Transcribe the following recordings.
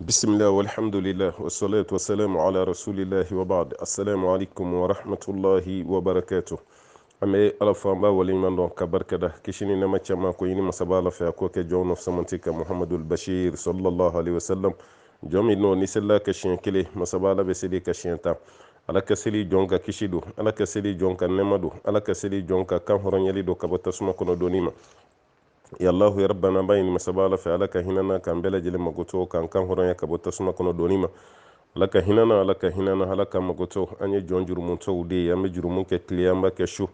بسم الله والحمد لله والصلاة والسلام على رسول الله وبعد السلام عليكم ورحمة الله وبركاته أمي ألفا ولي من دون كبركة كشيني نما تشما كويني مسابالة في أكوك جون of سمنتك محمد البشير صلى الله عليه وسلم جومي نو نسلا كشين كلي مسابالة بسيدي كشين تا ala kasili jonka kishidu ala kasili jonka nemadu ala kasili jonka kan horon yali do kabata suma kono donima ya allah ya rabbana bayni masabala fa alaka hinana kan bela jele magoto kan horon ya kabata suma kono donima alaka hinana alaka magoto anye jonjuru mun tawde ya me juru mun ke kliyamba ke shu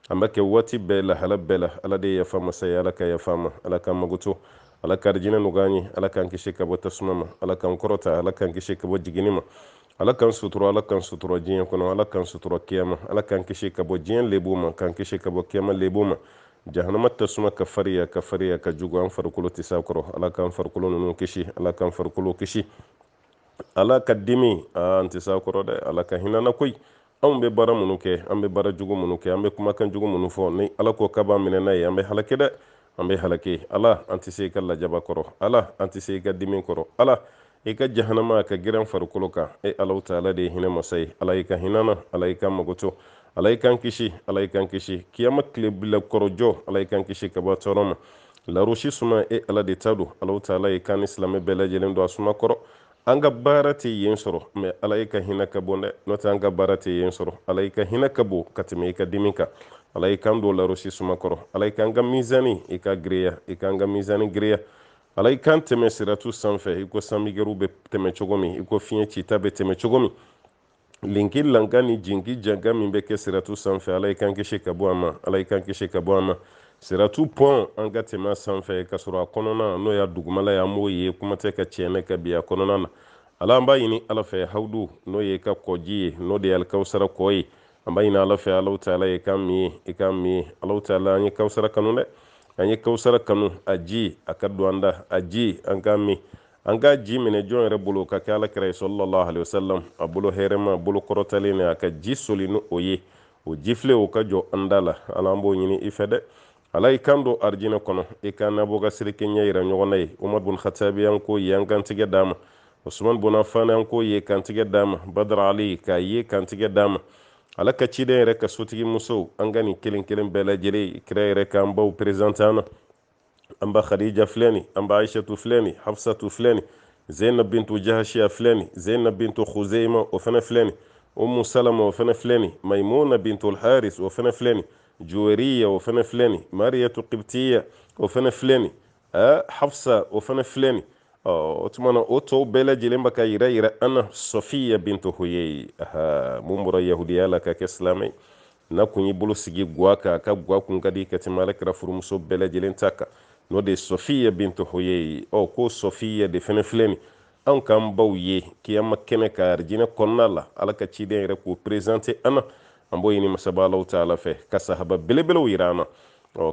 amba ke wati bela hala bela ala de ya fama sai alaka ya fama alaka magoto alaka arjina nugani alaka an kishi kabata suma alaka korota alaka an kishi kabata jiginima ala kan sutura jiyan kono ala kan sutura kiyama ala kan kishi kabo jiyan lebuma kan kishi kabo kiyama lebuma jahannama tasuma kafariya ka jugu an farkulo tisakoro ala kan farkulo nunu kishi ala kan farkulo kishi ala ka dimi an tisakoro de ala ka hinana koy an be bara munu ke an be bara jugu munu ke an be kuma kan jugu munu fo ni ala ko kaba minena yi an be halake de an be halake ala antise ka lajaba koro ala antise ka dimi koro ala ika jahannama ka giran farkulo ka alau ta'ala de hina masai alaika hinana alaika magoto alaikan kishi kiyama klebla korojo alaikan kishi ka ba toroma la rushi suma ala de tadu alau ta'ala ikan islame bela jelen do asuma koro anga barati yen soro me alaika hina ka bonde nota anga barati yen soro alaika hina ka bo katime ka diminka alaikan do la rushi suma koro alaika anga mizani ika mizani griya alai kan teme siratu sanfɛ iko samigeru be teme cogo min iko fiɲɛ cita be teme cogo min linki lanka ni jinki janga min be kɛ siratu sanfɛ alai kan kisi ka bɔ a ma siratu pɔn an ka tɛmɛ sanfɛ ka sɔrɔ a kɔnɔna n'o ya dugumala ye an b'o ye kuma tɛ ka tiɲɛ ka bi a kɔnɔna na ala an b'a ɲini ala fɛ hawdu n'o ye ka kɔji ye n'o de ye alikawusara kɔ ye an b'a ɲini ala fɛ alaw taala ye kan min ye alaw taala an ye kawusara kanu dɛ an ye kawusara kanu a ji a ka don an da a ji an ka min an ka ji minɛ jɔn yɛrɛ bolo ka kɛ alakira ye sallallahu alaihi wasallam a bolo hɛrɛma a bolo kɔrɔtalen ne a ka ji soli ni o ye o jifile o ka jɔ an da la ala an b'o ɲini i fɛ dɛ ala i kan don arijinɛ kɔnɔ i ka nabɔ ka sirike ɲɛ yira ɲɔgɔn na ye umar bun khatabi an k'o ye an kantigɛ d'a ma usman bun affan an k'o ye kantigɛ d'a ma badr ali k'a ye kantigɛ d'a ma ala ka ciden yɛrɛ ka sotigi musow an ka nin kelen kelen bɛɛ lajɛlen kira yɛrɛ k'an baw perezante an na an ba khadija filɛ nin an ba aishatu filɛ nin hafsatu filɛ nin zainab bintu jahashiya filɛ nin zainab bintu khuzaima o fɛnɛ filɛ nin ummu salama o fɛnɛ filɛ nin maimuna bintu alharis o fɛnɛ filɛ nin juwariya o fɛnɛ filɛ nin mariyatu qibtiya o fɛnɛ filɛ nin hafsa o fɛnɛ filɛ nin o tuma na o tɔw bɛɛ lajɛlen bɛ ka yira an na sofiya bintu huyei mun bɔra yahudiya la ka kɛ silamɛ na kun y'i bolo sigi guwa kan a ka guwa kun ka di ka tɛmɛ alakira furumuso bɛɛ lajɛlen ta kan n'o de ye sofiya bintu huyei ko sofiya de fɛnɛ filɛ nin an k'an baw ye kiyama kɛnɛ ka arijinɛ kɔnɔna la ala ka ciden yɛrɛ k'o perezante an na an b'o ɲini masaba alaw taala fɛ ka sahaba belebelew yira an na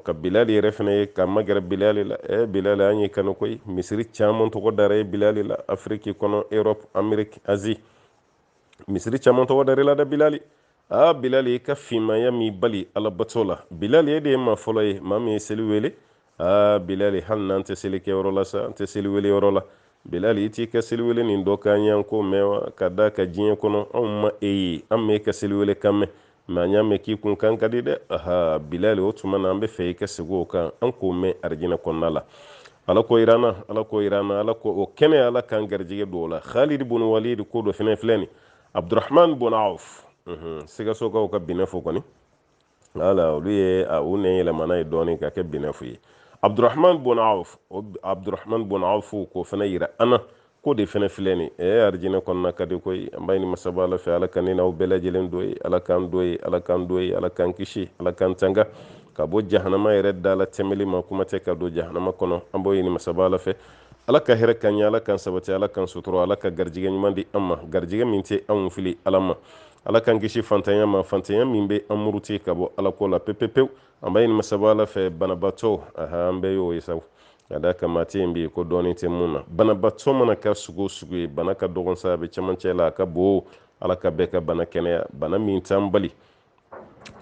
ka bilali yɛrɛ fɛnɛ ye ka magɛrɛ bilali la bilali an ye kanu koyi misiri caman tɔgɔ dara ye bilali la afiriki kɔnɔ europe ameriki azi misiri caman tɔgɔ dara la da bilali bilali i ka finmaya min bali alabato la bilali ye de ye maa fɔlɔ ye maa min ye seli wele bilali hali n'an tɛ seli kɛ yɔrɔ la sa an tɛ seli wele yɔrɔ la bilali i t'i ka seli wele nin dɔ k'an y'an ko mɛn wa ka da ka diɲɛ kɔnɔ anw ma e ye an m'e ka seli wele kan mɛn mɛ an y'a mɛn k'i kun kan ka di dɛ bilali o tuma na an bɛ fɛ i ka segin o kan an k'o mɛn arijinɛ kɔnɔna la ala ko irana ala ko o kɛnɛ ala kan garijɛgɛ don o la khalid bun walid ko dɔ fɛnɛ filɛ nin abdurrahman bun auf sikasokaw ka binɛ fo kɔni wala olu ye u nɛ yɛlɛmana ye dɔɔnin ka kɛ binɛ fo ye abdurrahman bun auf ko fɛnɛ yira ana ko de fɛnɛ filɛ nin arijinɛ kɔnɔna ka di koyi an b'a ɲini masaba ala fɛ ala ka ne n'aw bɛɛ lajɛlen do ye ala k'an do ye ala k'an do ye ala k'an kisi ala k'an tanga ka bɔ jahanama yɛrɛ da la tɛmɛli ma kuma tɛ ka don jahanama kɔnɔ an b'o ɲini masaba ala fɛ ala ka hɛrɛ k'an ye ala k'an sabati ala k'an sutura ala ka garijɛgɛ ɲuman di an ma garijɛgɛ min tɛ anw fili ala ma ala k'an kisi fantanya ma fantanya min bɛ an muruti ka bɔ ala ko la pepepewu an b'a ɲini masaba ala fɛ banabaatɔ an bɛɛ y'o ye sa ka da ka maa tɛ yen bi ko dɔɔnin tɛ mun na banabaatɔ mana kɛ sugu o sugu ye bana ka dɔgɔn sa a bɛ cɛmancɛ la a ka bon ala ka bɛɛ ka bana kɛnɛya bana min t'an bali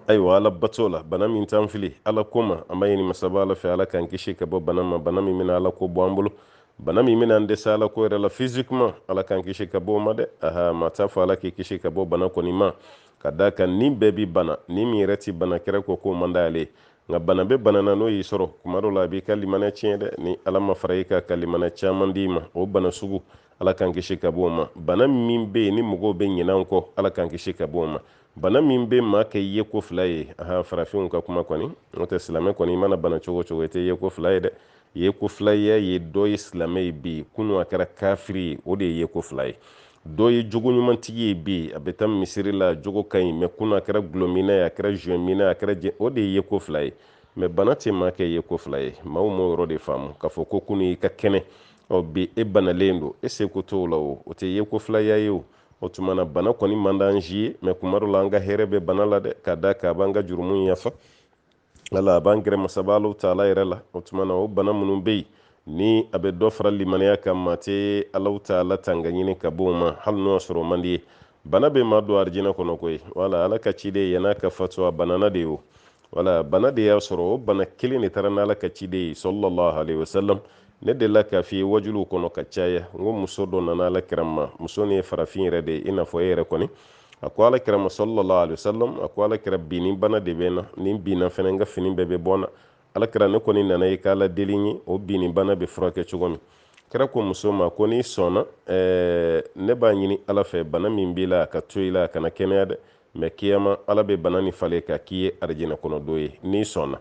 ayiwa ala bato la bana min t'an fili ala ko ma an b'a ɲini masaba ala fɛ ala k'an kisi ka bɔ bana ma bana min bɛna ala ko bɔ an bolo bana min bɛna dɛsɛ ala ko yɛrɛ la physiquement ala kan kisi ka bɔ o ma dɛ aha ma t'a fɔ ala k'i kisi ka bɔ bana kɔni ma ka da kan ni bɛɛ bi bana ni min yɛrɛ ti bana kɛrɛ ko k'o man d'ale nka bana bɛ bana na n'o y'i sɔrɔ kuma dɔ la a b'i ka limanɛ tiɲɛ dɛ ni ala ma fara i ka limanɛ caman d'i ma o bana sugu ala kan kisi ka bɔ o ma bana min bɛ yen ni mɔgɔw bɛ ɲinɛ kɔ ala kan kisi ka bɔ o ma bana min bɛ maa kɛ ye ko fila ye aha farafinw ka kuma kɔni n'o tɛ silamɛ kɔni i mana bana cogo cogo i tɛ ye ko fila ye dɛ ye ko fila ye dɔ ye silamɛ ye bi kunu a kɛra kafiri ye o de ye ko fila ye dɔ ye jogo ɲumantigi ye bi a bɛ taa misiri la jogo ka ɲi mɛ kunu a kɛra gulɔminɛ ye a kɛra zuwɛminɛ a kɛra o de ye ko fila ye mɛ bana tɛ maa kɛ ye ko fila ye maaw m'o yɔrɔ de faamu k'a fɔ ko kunu i ka kɛnɛ bi e banalen don e seko t'o la o tɛ ye ko fila ye o o tuma na bana kɔni man d'an si ye mɛ kuma dɔ la an ka hɛrɛ bɛ bana la dɛ k'a da kan a b'an ka jurumu yafa ala a b'an gɛrɛ masabalaw taala yɛrɛ la o tuma na o bana minnu bɛ yen ni a bɛ dɔ fara limaniya kan maa tɛ alaw taala tanga ɲini ka bɔ o ma hali n'o y'a sɔrɔ o man di ye bana bɛ maa don arijinɛ kɔnɔ koyi wala ala ka ciden yann'a ka fatu a banana de ye o wala bana de y'a sɔrɔ o bana kelen de taara n'ala ka ciden ye sallallahu alaihi wasallam ne delila k'a f'i ye wajuliw kɔnɔ ka caya n ko muso dɔ nana ala kira ma muso nin ye farafin yɛrɛ de ye i n'a fɔ e yɛrɛ kɔni a ko ala kira ma sallallahu alaihi wasallam a ko ala kira binni bana de bɛ na ni binna fɛnɛ n ka fini bɛɛ bɛ bɔ n na ala kira ne kɔni nana i k'ala deli ye o binni bana bɛ furakɛ cogo min kira ko muso ma ko n'i sɔnna ne b'a ɲini ala fɛ bana min b'i la a ka to i la a kana kɛnɛya dɛ mɛ kiyama ala bɛ bana ni falen ka k'i ye arijinɛ kɔnɔ don ye n'i sɔnna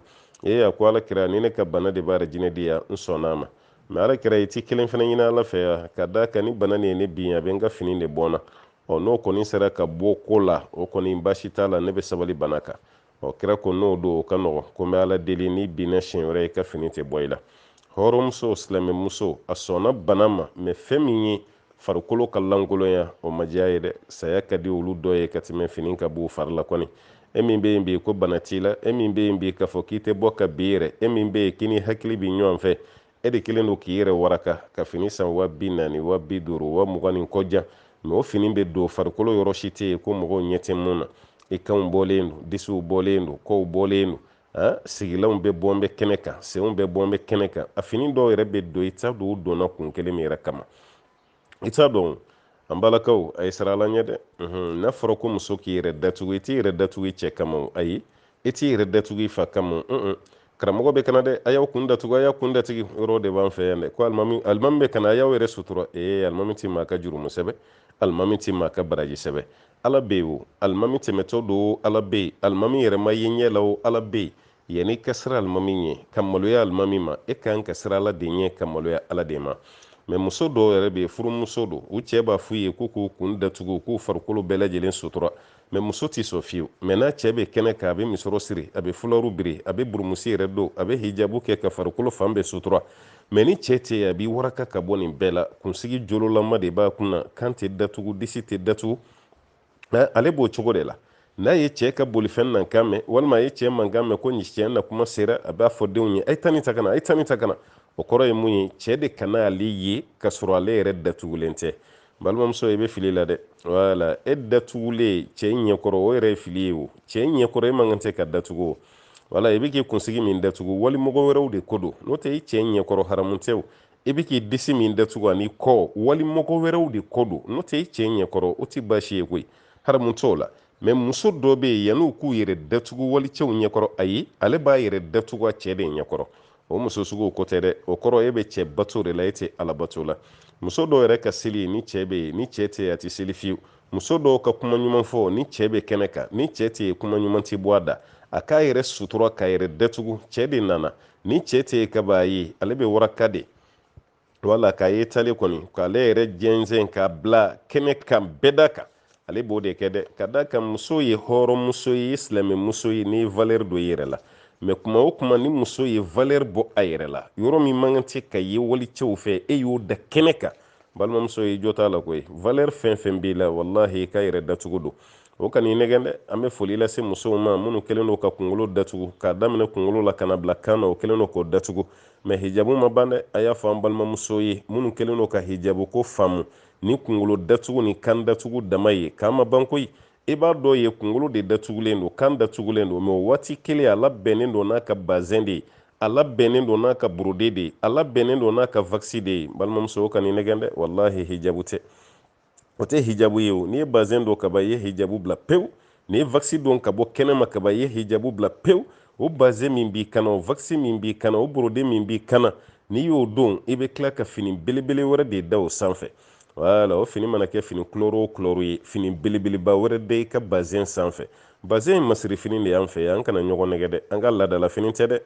a ko ala kira ni ne ka bana de b'a arijinɛ di yan n sɔnna a ma mɛ ala kira i ti kelen fɛnɛ ɲini ala fɛ ya ka da kan ni bana nin ye ne bin a bɛ n ka fini de bɔ n na n'o kɔni sera ka bɔ ko la o kɔni baasi t'a la ne bɛ sabali bana kan kira ko n'o don o ka nɔgɔn ko n bɛ ala deli ni binna siɲɛ wɛrɛ i ka fini tɛ bɔ i la hɔrɔnmuso silamɛmuso a sɔnna bana ma mɛ fɛn min ye farikolo ka lankolonya o ma diya ye dɛ saya ka di olu dɔ ye ka tɛmɛ fini ka b'u fari la kɔni e min bɛ yen bi ko bana t'i la e min bɛ yen bi k'a fɔ k'i tɛ bɔ ka bin yɛrɛ e min bɛ yen k'i ni hakili bɛ ɲɔgɔn fɛ e de kelen don k'i yɛrɛ waraka ka fini san 40,000 50,000 20 ni kɔjan mɛ o fini bɛ don farikolo yɔrɔ si tɛ yen ko mɔgɔw ɲɛ tɛ mun na i kanw bɔlen don disiw bɔlen don kɔw bɔlen don sigilanw bɛ bɔ n bɛ kɛnɛ kan senw bɛ bɔ n bɛ kɛnɛ kan a fini dɔw yɛrɛ bɛ don i t'a don u donna kun kelen min yɛrɛ kama i t'a dɔn an balakaw a ye sira ala ɲɛ dɛ n'a fɔra ko muso k'i yɛrɛ datugu i t'i yɛrɛ datugu i cɛ kama o ayi i t'i yɛrɛ datugu i fa kama karamɔgɔ bɛ kana dɛ a y'aw kun datugu a y'aw kun datigi yɔrɔ de b'an fɛ yan dɛ ko alimami bɛ kana a y'aw yɛrɛ sutura alimami ti maa ka jurumu sɛbɛ alimami ti maa ka baraji sɛbɛ ala bɛ yen o alimami tɛmɛtɔ don ala bɛ yen alimami yɛrɛ ma ye ɲɛ la o ala bɛ yen yanni ka sira alimami ɲɛ ka maloya alimami ma e kan ka sira ala de ɲɛ ka maloya ala de ma mɛ muso dɔw yɛrɛ bɛ yen furumuso don u cɛ b'a f'u ye k'u k'u kun datugu k'u farikolo bɛɛ lajɛlen sutura mɛ muso tɛ sɔn fiyewu mɛ n'a cɛ bɛ kɛnɛ kan a bɛ misɔrɔ siri a bɛ fularu biri a bɛ burumusi yɛrɛ don a bɛ hijabu kɛ ka farikolo fan bɛɛ sutura mɛ ni cɛ tɛ yen a b'i waraka ka bɔ nin bɛɛ la kunsigi jololama de b'a kunna kan tɛ datugu disi tɛ datugu ale b'o cogo de la n'a ye cɛ ka bolifɛn nan kan mɛn walima a ye cɛ mankan mɛn ko nin cɛ na kuma sera a b'a fɔ denw ye a ye taa nin ta ka na a ye taa nin ta ka na o kɔrɔ ye mun ye cɛ de kana ale ye ka sɔrɔ ale yɛrɛ datugulen tɛ balimamuso i bɛ fili la dɛ wala e datugulen cɛ ɲɛkɔrɔ o yɛrɛ ye fili ye o cɛ ɲɛkɔrɔ e man kan tɛ ka datugu o wala i bɛ k'i kunsigi min datugu walimɔgɔ wɛrɛw de ko don n'o tɛ i cɛ ɲɛkɔrɔ haramu tɛ o i bɛ k'i disi min datugu ani kɔ walimɔgɔ wɛrɛw de ko don n'o tɛ i cɛ ɲɛkɔrɔ o tɛ baasi ye koyi haramu t'o la mɛ muso dɔ bɛ yen yan'u k'u yɛrɛ datugu walicɛw ɲɛkɔrɔ ayi ale b'a yɛrɛ datugu a cɛ de ɲɛkɔrɔ o muso sugu ko tɛ dɛ o kɔrɔ e bɛ cɛ bato de la e tɛ ala bato la muso dɔw yɛrɛ ka seli ni cɛ bɛ yen ni cɛ tɛ yen a tɛ seli fiyewu muso dɔw ka kuma ɲuman fɔ ni cɛ bɛ kɛnɛ kan ni cɛ tɛ yen kuma ɲuman tɛ bɔ a da a k'a yɛrɛ sutura k'a yɛrɛ datugu cɛ de nana ni cɛ tɛ yen ka b'a ye ale bɛ waraka de wala k'a ye tali kɔni k'ale yɛrɛ jɛnsɛn k'a bila kɛnɛ kan bɛɛ da kan ale b'o de kɛ dɛ ka da kan muso ye hɔrɔnmuso ye silamɛmuso ye ni valeur don i yɛrɛ la mɛ kuma o kuma ni muso ye valeur bɔ a yɛrɛ la yɔrɔ min man kan tɛ ka ye walicɛw fɛ e y'o da kɛnɛ kan balimamuso ye jɔ t'a la koyi valeur fɛn fɛn b'i la walahi i ka yɛrɛ datugu don o ka n'i nɛgɛn dɛ an bɛ foli lase musow ma minnu kɛlen don ka kunkolo datugu k'a daminɛ kunkolo la ka na bila kan na o kɛlen don k'o datugu mɛ hijabu ma ban dɛ a y'a fɔ an balimamuso ye minnu kɛlen don ka hijabu ko faamu ni kunkolo datugu ni kan datugu dama ye k'an ma ban koyi i b'a dɔn ye kunkolo de datugulen don kan datugulen don mɛ o waati kelen a labɛnnen don n'a ka bazɛn de ye ala bɛnnen don n'a ka burode de ye ala bɛnnen don n'a ka vaccin de ye balimamuso o ka nin nɛgɛn dɛ wallahi hijabu tɛ o tɛ hijabu ye o n'i ye bazin don kaba i ye hijabu bila pewu n'i ye vaccin don ka bɔ kɛnɛma kaba i ye hijabu bila pewu o bazin min b'i kana o vaccin min b'i kana o burode min b'i kana n'i y'o don i bɛ tila ka fini belebele wɛrɛ de da o sanfɛ wala o fini mana kɛ fini kulɔro o kulɔro ye fini belebeleba wɛrɛ da i ka bazin sanfɛ bazin ye masiri fini de y'an fɛ yan an kana ɲɔgɔn nɛgɛ dɛ an ka laadala fini tɛ dɛ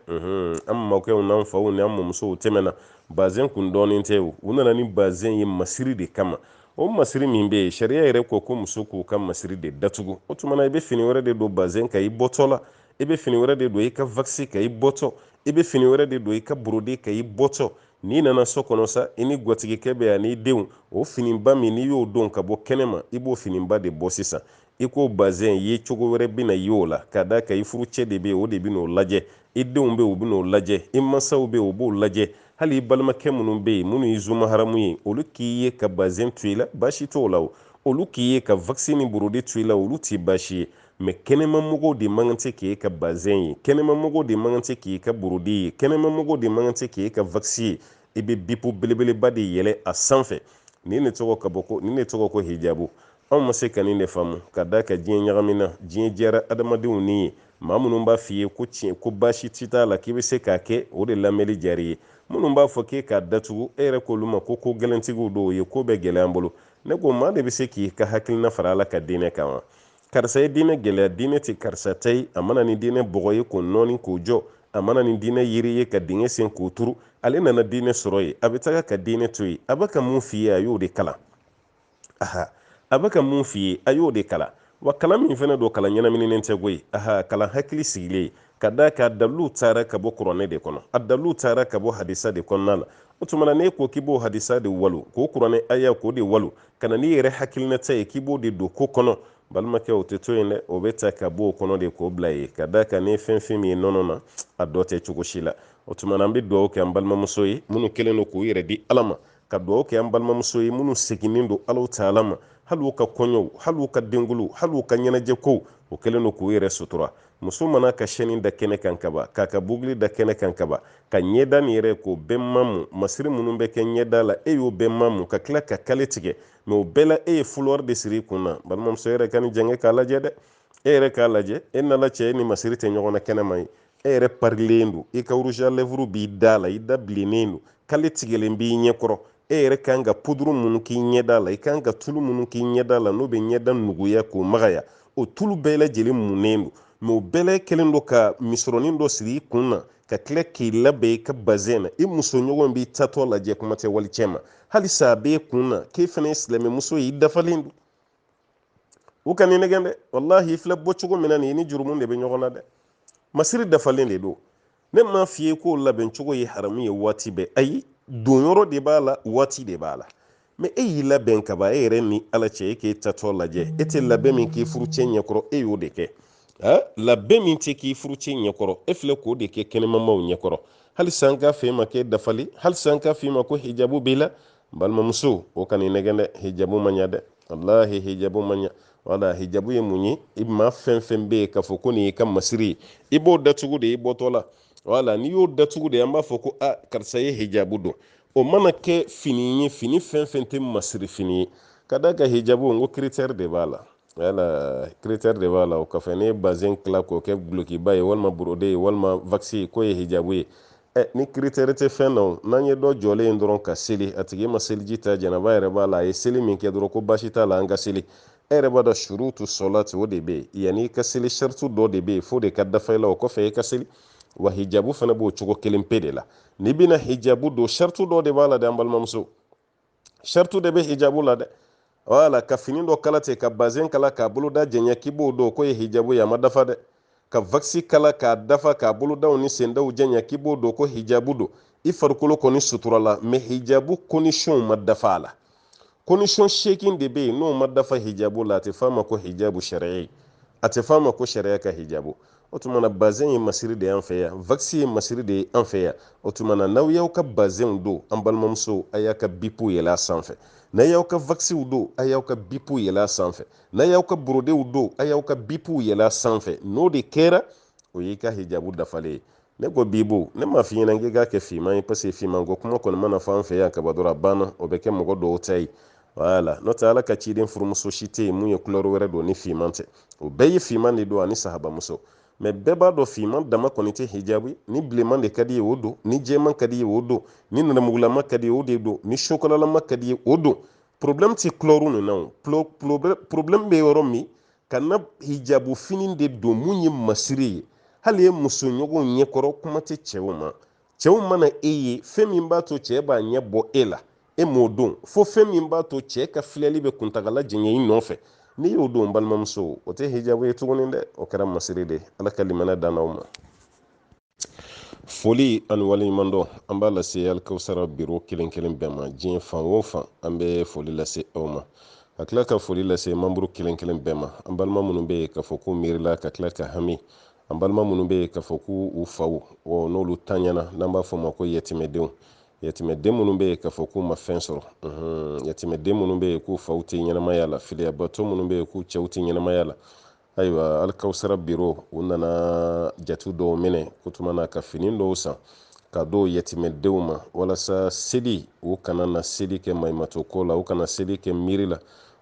an mɔkɛw n'an faw ni an mɔmusow tɛmɛna bazin kun dɔɔnin tɛ u nana ni bazin ye masiri de kama o masiri min bɛ yen sariya yɛrɛ ko muso k'u ka masiri de datugu o tuma na i bɛ fini wɛrɛ de don bazin ka i bɔtɔ la i bɛ fini wɛrɛ de don i ka vaccin ka i bɔtɔ i bɛ fini wɛrɛ de don i ka burode ka i bɔtɔ n'i nana so kɔnɔ sa i ni gwatigikɛ bɛ yan n'i denw o finiba min n'i y'o don ka bɔ kɛnɛma i b'o finiba de bɔ sisan i k'o bazin ye cogo wɛrɛ bɛ na ye o la k'a d'a kan i furucɛ de bɛ yen o de bɛ n'o lajɛ i denw bɛ yen u bɛ n'o lajɛ i mansaw bɛ yen u b'o lajɛ hali i balimakɛ minnu bɛ yen minnu ye zuma haramu ye olu k'i ye ka bazin to i la baasi t'o la o olu k'i ye ka vaccin ni burode to i la olu t'i baasi ye mɛ kɛnɛmamɔgɔw de man kan tɛ k'e ka bazin ye kɛnɛmamɔgɔw de man kan tɛ k'e ka burode ye kɛnɛmamɔgɔw de man kan tɛ k'e ka vaccin ye i bɛ bipo belebeleba de yɛlɛ a sanfɛ nin de tɔgɔ ko hijabu anw ma se ka nin de faamu ka da ka diɲɛ ɲagamina diɲɛ diyara adamadenw ni ye maa minnu b'a f'i ye ko tiɲɛ ko baasi t'i t'a la k'i bɛ se k'a kɛ o de lamɛnli diyar'i ye minnu b'a fɔ k'e k'a datugu e yɛrɛ k'olu ma ko gɛlɛntigiw dɔw ye ko bɛɛ gɛlɛya an bolo ne ko maa de bɛ se k'i ka hakilina fara ala ka diinɛ kan wa karisa ye diinɛ gɛlɛya diinɛ tɛ karisa ta ye a mana ni diinɛ bɔgɔ ye k'o nɔɔni k'o jɔ a mana ni diinɛ yiri ye ka dingɛ sen k'o turu ale nana diinɛ sɔrɔ ye a bɛ taga ka diinɛ to yen a bɛ ka mun f'i ye a y'o de kalan a bɛ ka mun f'i ye a y'o de kalan wa kalan min fana don kalan ɲɛnamininen tɛ koyi kalan hakili sigilen ka da ka dalilu taara ka bɔ kuranɛ de kɔnɔ a dalilu taara ka bɔ hadisa de kɔnɔna la o tuma na n'e ko k'i b'o hadisa de walu k'o kuranɛ aya k'o de walu ka na n'i yɛrɛ hakilinata ye k'i b'o de don ko kɔnɔ balimakɛ o tɛ to yen dɛ o bɛ ta ka bɔ o kɔnɔ de k'o bila ye ka da kan ni fɛn fɛn min ye nɔnɔ na a dɔ tɛ cogo si la o tuma na an bɛ dugawu kɛ an balimamuso ye minnu kɛlen don k'u yɛrɛ di ala ma ka dugawu kɛ an balimamuso ye minnu seginnen don ala taala ma hali u ka kɔɲɔw hali u ka denkuluw hali u ka ɲɛnajɛ kow o kɛlen don k'u yɛrɛ sutura muso mana ka sɛni da kɛnɛ kan kaba k'a ka buguli da kɛnɛ kan kaba ka ɲɛda nin yɛrɛ k'o bɛɛ mamu masiri minnu bɛ kɛ ɲɛda la e y'o bɛɛ mamu ka tila ka kale tigɛ mɛ o bɛɛ la e ye fulɔri de siri i kun na balimamuso yɛrɛ ka ni jɛngɛ k'a lajɛ dɛ e yɛrɛ k'a lajɛ e nana cɛ ni masiri tɛ ɲɔgɔn na kɛnɛma ye e yɛrɛ parilen don i ka rouge à lèvres b'i da la i da bilennen don kale tigɛlen b'i ɲɛkɔrɔ e yɛrɛ kan ka puduru minnu k'i ɲɛda la i kan ka tulu minnu k'i ɲɛda la n'o bɛ ɲɛda nuguya k'o magaya o tulu bɛɛ lajɛlen munnen don mɛ o bɛɛ la kɛlen don ka misɔrɔnin dɔ sigi i kun na ka tila k'i labɛn i ka bazɛn na i musoɲɔgɔn b'i tatɔ lajɛ kuma tɛ wali cɛ ma halisa a b'e kun na k'e fana ye silamɛmuso ye i dafalen don u ka nin nɛgɛn dɛ walahi i filɛ bɔ cogo min na nin i ni jurumu de bɛ ɲɔgɔn na dɛ masiri dafalen de don ne m'a f'i ye k'o labɛn cogo ye haramu ye waati bɛɛ ayi donyɔrɔ de b'a la waati de b'a la mɛ e y'i labɛn ka ban e yɛrɛ ni ala cɛ e k'e tatɔ lajɛ e tɛ labɛn min k'i furucɛ ɲɛkɔrɔ e y'o de kɛ labɛn min tɛ k'i furucɛ ɲɛkɔrɔ e filɛ k'o de kɛ kɛnɛmamaw ɲɛkɔrɔ halisa an k'a fɛ e ma k'e dafali halisa an k'a fɛ e ma ko hijabu b'i la balimamuso o ka nin nɛgɛn dɛ hijabu man ɲa dɛ walahi hijabu man ɲa wala hijabu ye mun ye i maa fɛn fɛn bɛ yen k'a fɔ ko nin y'i ka masiri ye i b'o datugu de i bɔtɔ la wala n'i y'o datugu de an b'a fɔ ko karisa ye hijabu don o mana kɛ fini ye fini fɛn fɛn tɛ masiri fini ye ka da ka hijabu n ko critère de b'a la yala critère de b'a la o kɔfɛ ne ye bazin tila k'o kɛ gulokiba ye walima burode ye walima vaccin ye k'o ye hijabu ye ni critère tɛ fɛn na o n'an ye dɔ jɔlen ye dɔrɔn ka seli a tigi ma seliji ta janaba yɛrɛ b'a la a ye seli min kɛ dɔrɔn ko baasi t'a la an ka seli e yɛrɛ b'a dɔn surutu sɔlati o de bɛ yen yanni i ka seli sariti dɔ de bɛ yen fo de ka dafa i la o kɔfɛ i ka seli wa hijabu fana b'o cogo kelen pe de la n'i bɛna hijabu don sariti dɔ de b'a la dɛ an balimamuso sariti de bɛ hijabu la dɛ wala ka fini dɔ kala ten ka bazin kala k'a boloda jɛɲɛ k'i b'o dɔn k'o ye hijabu ye a ma dafa dɛ ka vaccin kala k'a dafa k'a bolodaw ni sendaw jɛɲɛ k'i b'o dɔn ko hijabu don i farikolo kɔni sutura la mɛ hijabu condition ma dafa a la condition 8 de bɛ yen n'o ma dafa hijabu la a tɛ f'a ma ko hijabu sariya ye a tɛ f'a ma ko sariya ka hijabu o tuma na bazin ye masiri de y'an fɛ yan vaccin ye masiri de ye an fɛ yan o tuma na n'aw y'aw ka bazin don an balimamuso a y'a ka bipu yɛlɛ a sanfɛ n'a y'aw ka vaccin don a y'aw ka bipu yɛlɛ a sanfɛ n'a y'aw ka burodew don a y'aw ka bipu yɛlɛ a sanfɛ n'o de kɛra o y'i ka hijabu dafalen ye ne ko bibo ne ma fi ɲɛna n k'i k'a kɛ finman ye parce que finman ko kuma kɔni mana fɔ an fɛ yan ka ban dɔrɔn a banna o bɛ kɛ mɔgɔ dɔw ta ye voilà n'o tɛ ala ka ciden furumuso si tɛ yen mun ye couleur wɛrɛ don ni finman tɛ o bɛɛ ye finman de don ani sahabamuso mais bɛɛ b'a dɔn finman dama kɔni tɛ hijabu ni bilenman de ka di ye o don ni jɛman ka di ye o don ni nɛrɛmugulama ka di ye o de don ni sokolalama ka di ye o don problème tɛ couleur ninnu na o problème bɛ yɔrɔ min ka na hijabu fini de don mun ye masiri ye hali ye musoɲɔgɔnw ɲɛkɔrɔ kuma tɛ cɛw ma cɛw mana e ye fɛn min b'a to cɛ b'a ɲɛ bɔ e la e m'o don fo fɛn min b'a to cɛ ka filɛli bɛ kuntagala jɛngɛ i nɔfɛ n'i y'o don balimamuso o tɛ hijabu ye tuguni dɛ o kɛra masiri de ala ka limana dan aw ma foli ani waleɲuman dɔn an b'a lase alikawusara biro kelen kelen bɛɛ ma diɲɛ fan o fan an bɛ foli lase aw ma ka tila ka foli lase mamuru kelen kelen bɛɛ ma an balima minnu bɛ yen ka fɔ k'u miirila ka tila ka hami an balima minnu bɛ yen ka fɔ k'u faw n'olu taɲana n'an b'a fɔ ma ko yatimɛdenw yatimɛden minnu bɛ yen ka fɔ k'u ma fɛn sɔrɔ yatimɛden minnu bɛ yen k'u faw tɛ ɲɛnamaya la filiyabato minnu bɛ yen k'u cɛw tɛ ɲɛnamaya la ayiwa alikawusara biro u nana jatu dɔw minɛ ko tuma na ka fini dɔw san ka dɔw yatimɛdenw ma walasa seli u kana na seli kɛ maɲumatɔ ko la u kana seli kɛ miiri la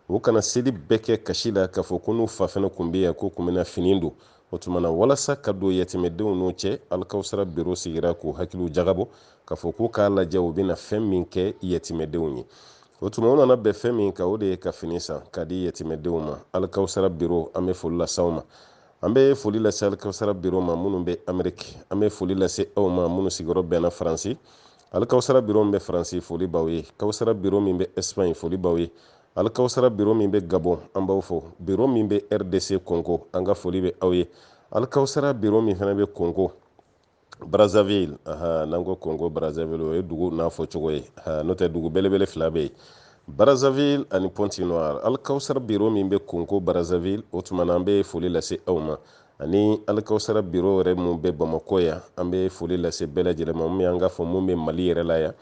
u kana seli bɛɛ kɛ kasi la k'a fɔ ko n'u fa fɛnɛ kun bɛ yan ko kun bɛna fini don o tuma na walasa ka don yatimɛdenw n'u cɛ alikawusara biro sigira k'u hakiliw jagabɔ k'a fɔ k'u k'a lajɛ u bɛna fɛn min kɛ yatimɛdenw ye o tuma u nana bɛn fɛn min kan o de ye ka fini san ka di yatimɛdenw ma alikawusara biro an bɛ foli lase aw ma an bɛ foli lase alikawusara biro ma minnu bɛ ameriki an bɛ foli lase aw ma minnu sigiyɔrɔ bɛnna faransi alikawusara biro min bɛ faransi foli b'aw ye kawusara biro min bɛ espagne foli b'aw ye alikawusara biro min bɛ gabon an b'aw fo biro min bɛ rdc congo an ka foli bɛ aw ye alikawusara biro min fana bɛ congo brazzaville n'an ko congo brazzaville o ye dugu n'a fɔ cogo ye n'o tɛ dugu belebele fila bɛ yen brazzaville ani pointe-noire alikawusara biro min bɛ congo brazzaville o tuma na an bɛ foli lase aw ma ani alikawusara biro yɛrɛ mun bɛ bamako yan an bɛ foli lase bɛɛ lajɛlen ma mun y'an ka fɔ mun bɛ mali yɛrɛ la yan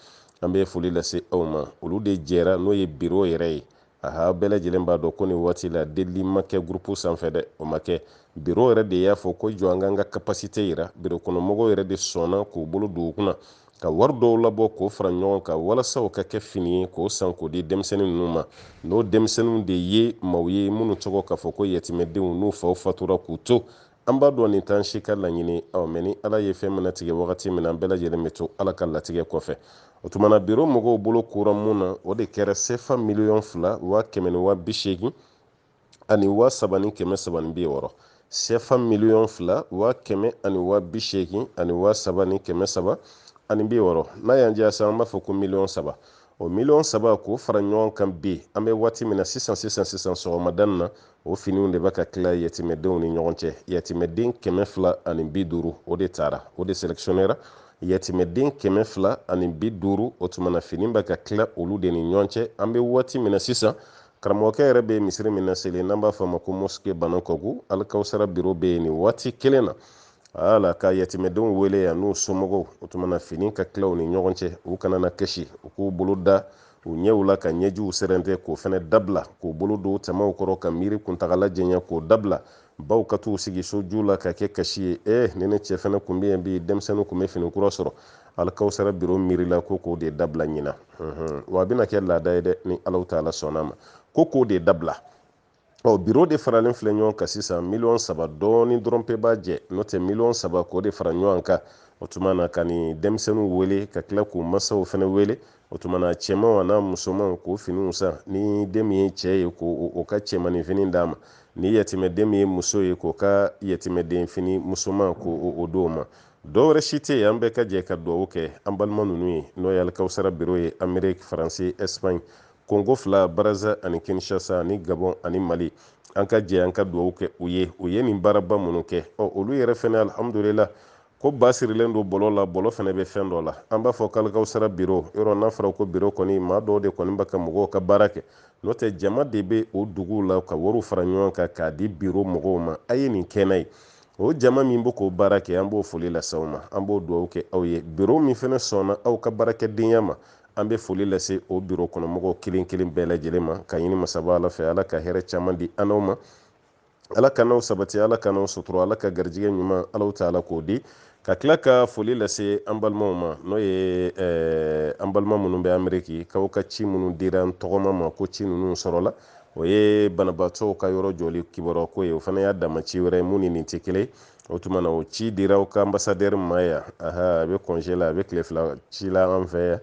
an bɛ foli lase aw ma olu de jɛra n'o ye biro yɛrɛ ye bɛɛ lajɛlen b'a dɔn ko nin waati la delili ma kɛ groupe sanfɛ dɛ o ma kɛ biro yɛrɛ de y'a fɔ ko jɔ an k'an ka capacité yira biro kɔnɔmɔgɔw yɛrɛ de sɔnna k'u bolo don u kunna ka wari dɔw labɔ k'o fara ɲɔgɔn kan walasa o ka kɛ fini ye k'o san k'o di denmisɛnnin ninnu ma n'o denmisɛnninw de ye maaw ye minnu tɔgɔ k'a fɔ ko yatimɛdenw n'u faw fatura k'u to an b'a dɔn nin t'an si ka laɲini mɛ ni ala ye fɛn minɛ tigɛ wagati min na an bɛɛ lajɛlen bɛ to ala ka latigɛ kɔfɛ o tuma na biro mɔgɔw bolo kora mun na o de kɛra sefa miliyɔn 2,180,000 ani 3,360 sefa miliyɔn 2,180,000 ani 3,360 n'a y'an diya sa an b'a fɔ ko miliyɔn 3 o miliyɔn 3 k'o fara ɲɔgɔn kan bi an bɛ waati min na sisan sɔgɔmada na o finiw de bɛ ka tila yatimɛdenw ni ɲɔgɔn cɛ yatimɛden 250 o de taara o de sélectionnera yatimɛden 250 o tuma na fini bɛ ka tila olu de ni ɲɔgɔn cɛ an bɛ waati min na sisan karamɔgɔkɛ yɛrɛ bɛ misiri min na seli n'an b'a fɔ a ma ko mosquée Banakɔgu alikawusara biro bɛ yen nin waati kelen na ka yatimɛdenw wele yan n'u somɔgɔw o tuma na fini ka tila u ni ɲɔgɔn cɛ u kana na kɛsi u k'u bolo da u ɲɛw la ka ɲɛjiw sɛrɛntɛ k'o fana dabila k'u bolo don tamaw kɔrɔ ka miiri kuntagala jɛɲɛ k'o dabila baw ka t'u sigi soju la ka kɛ kasi ye ni ne cɛ fana kun bɛ yen bi denmisɛnninw kun bɛ fini kura sɔrɔ alikawusara biro miirila ko k'o de dabila ɲina wa a bɛna kɛ laada ye dɛ ni Alahu Taala sɔnna ma ko k'o de dabila biro de faralen filɛ ɲɔgɔn kan sisan miliyɔn 3 dɔɔni dɔrɔn pe b'a jɛ n'o tɛ miliyɔn 3 k'o de fara ɲɔgɔn kan o tuma na ka ni denmisɛnninw wele ka tila k'u masaw fana wele o tuma na cɛmanw n'a musomanw k'o finiw san ni den min ye cɛ ye k'o ka cɛmanin fini d'a ma ni yatimɛden min ye muso ye k'o ka yatimɛden fini musoman k'o d'o ma dɔwɛrɛ si tɛ yen an bɛɛ ka jɛ ka dugawu kɛ an balima ninnu ye n'o ye alikawusara biro ye ameriki faransi espagne kongo 2 baraza ani kinshasa ani gabon ani mali an ka jɛ an ka dugawu kɛ u ye nin baaraba minnu kɛ olu yɛrɛ fɛnɛ alhamdulila ko ba sirilen don bɔlɔ la bɔlɔ fɛnɛ bɛ fɛn dɔ la an b'a fɔ k'alikawusara biro yɔrɔ n'a fɔra ko biro kɔni maa dɔw de kɔni bɛ ka mɔgɔw ka baara kɛ n'o tɛ jama de bɛ o duguw la ka wariw fara ɲɔgɔn kan k'a di biro mɔgɔw ma a ye nin kɛ n'a ye o jama min bɛ k'o baara kɛ an b'o foli lase aw ma an b'o dugawu kɛ aw ye biro min fɛnɛ sɔnna aw ka baarakɛdenya ma an bɛ foli lase o biro kɔnɔmɔgɔw kelen kelen bɛɛ lajɛlen ma ka ɲini masaba ala fɛ ala ka hɛrɛ caman di an n'aw ma ala ka n'aw sabati ala ka n'aw sutura ala ka garijɛgɛ ɲuman Alahu Taala k'o di ka tila ka foli lase an balimaw ma n'o ye an balima minnu bɛ ameriki k'aw ka ci minnu dira n tɔgɔma ma ko ci ninnu sɔrɔla o ye banabaatɔw ka yɔrɔ jɔli kibaruya ko ye o fana y'a dama ci wɛrɛ mun ni nin tɛ kelen o tuma na o ci dira aw ka ambasadɛri ma yan a bɛ kɔnze la a bɛ tile fila ci la an fɛ yan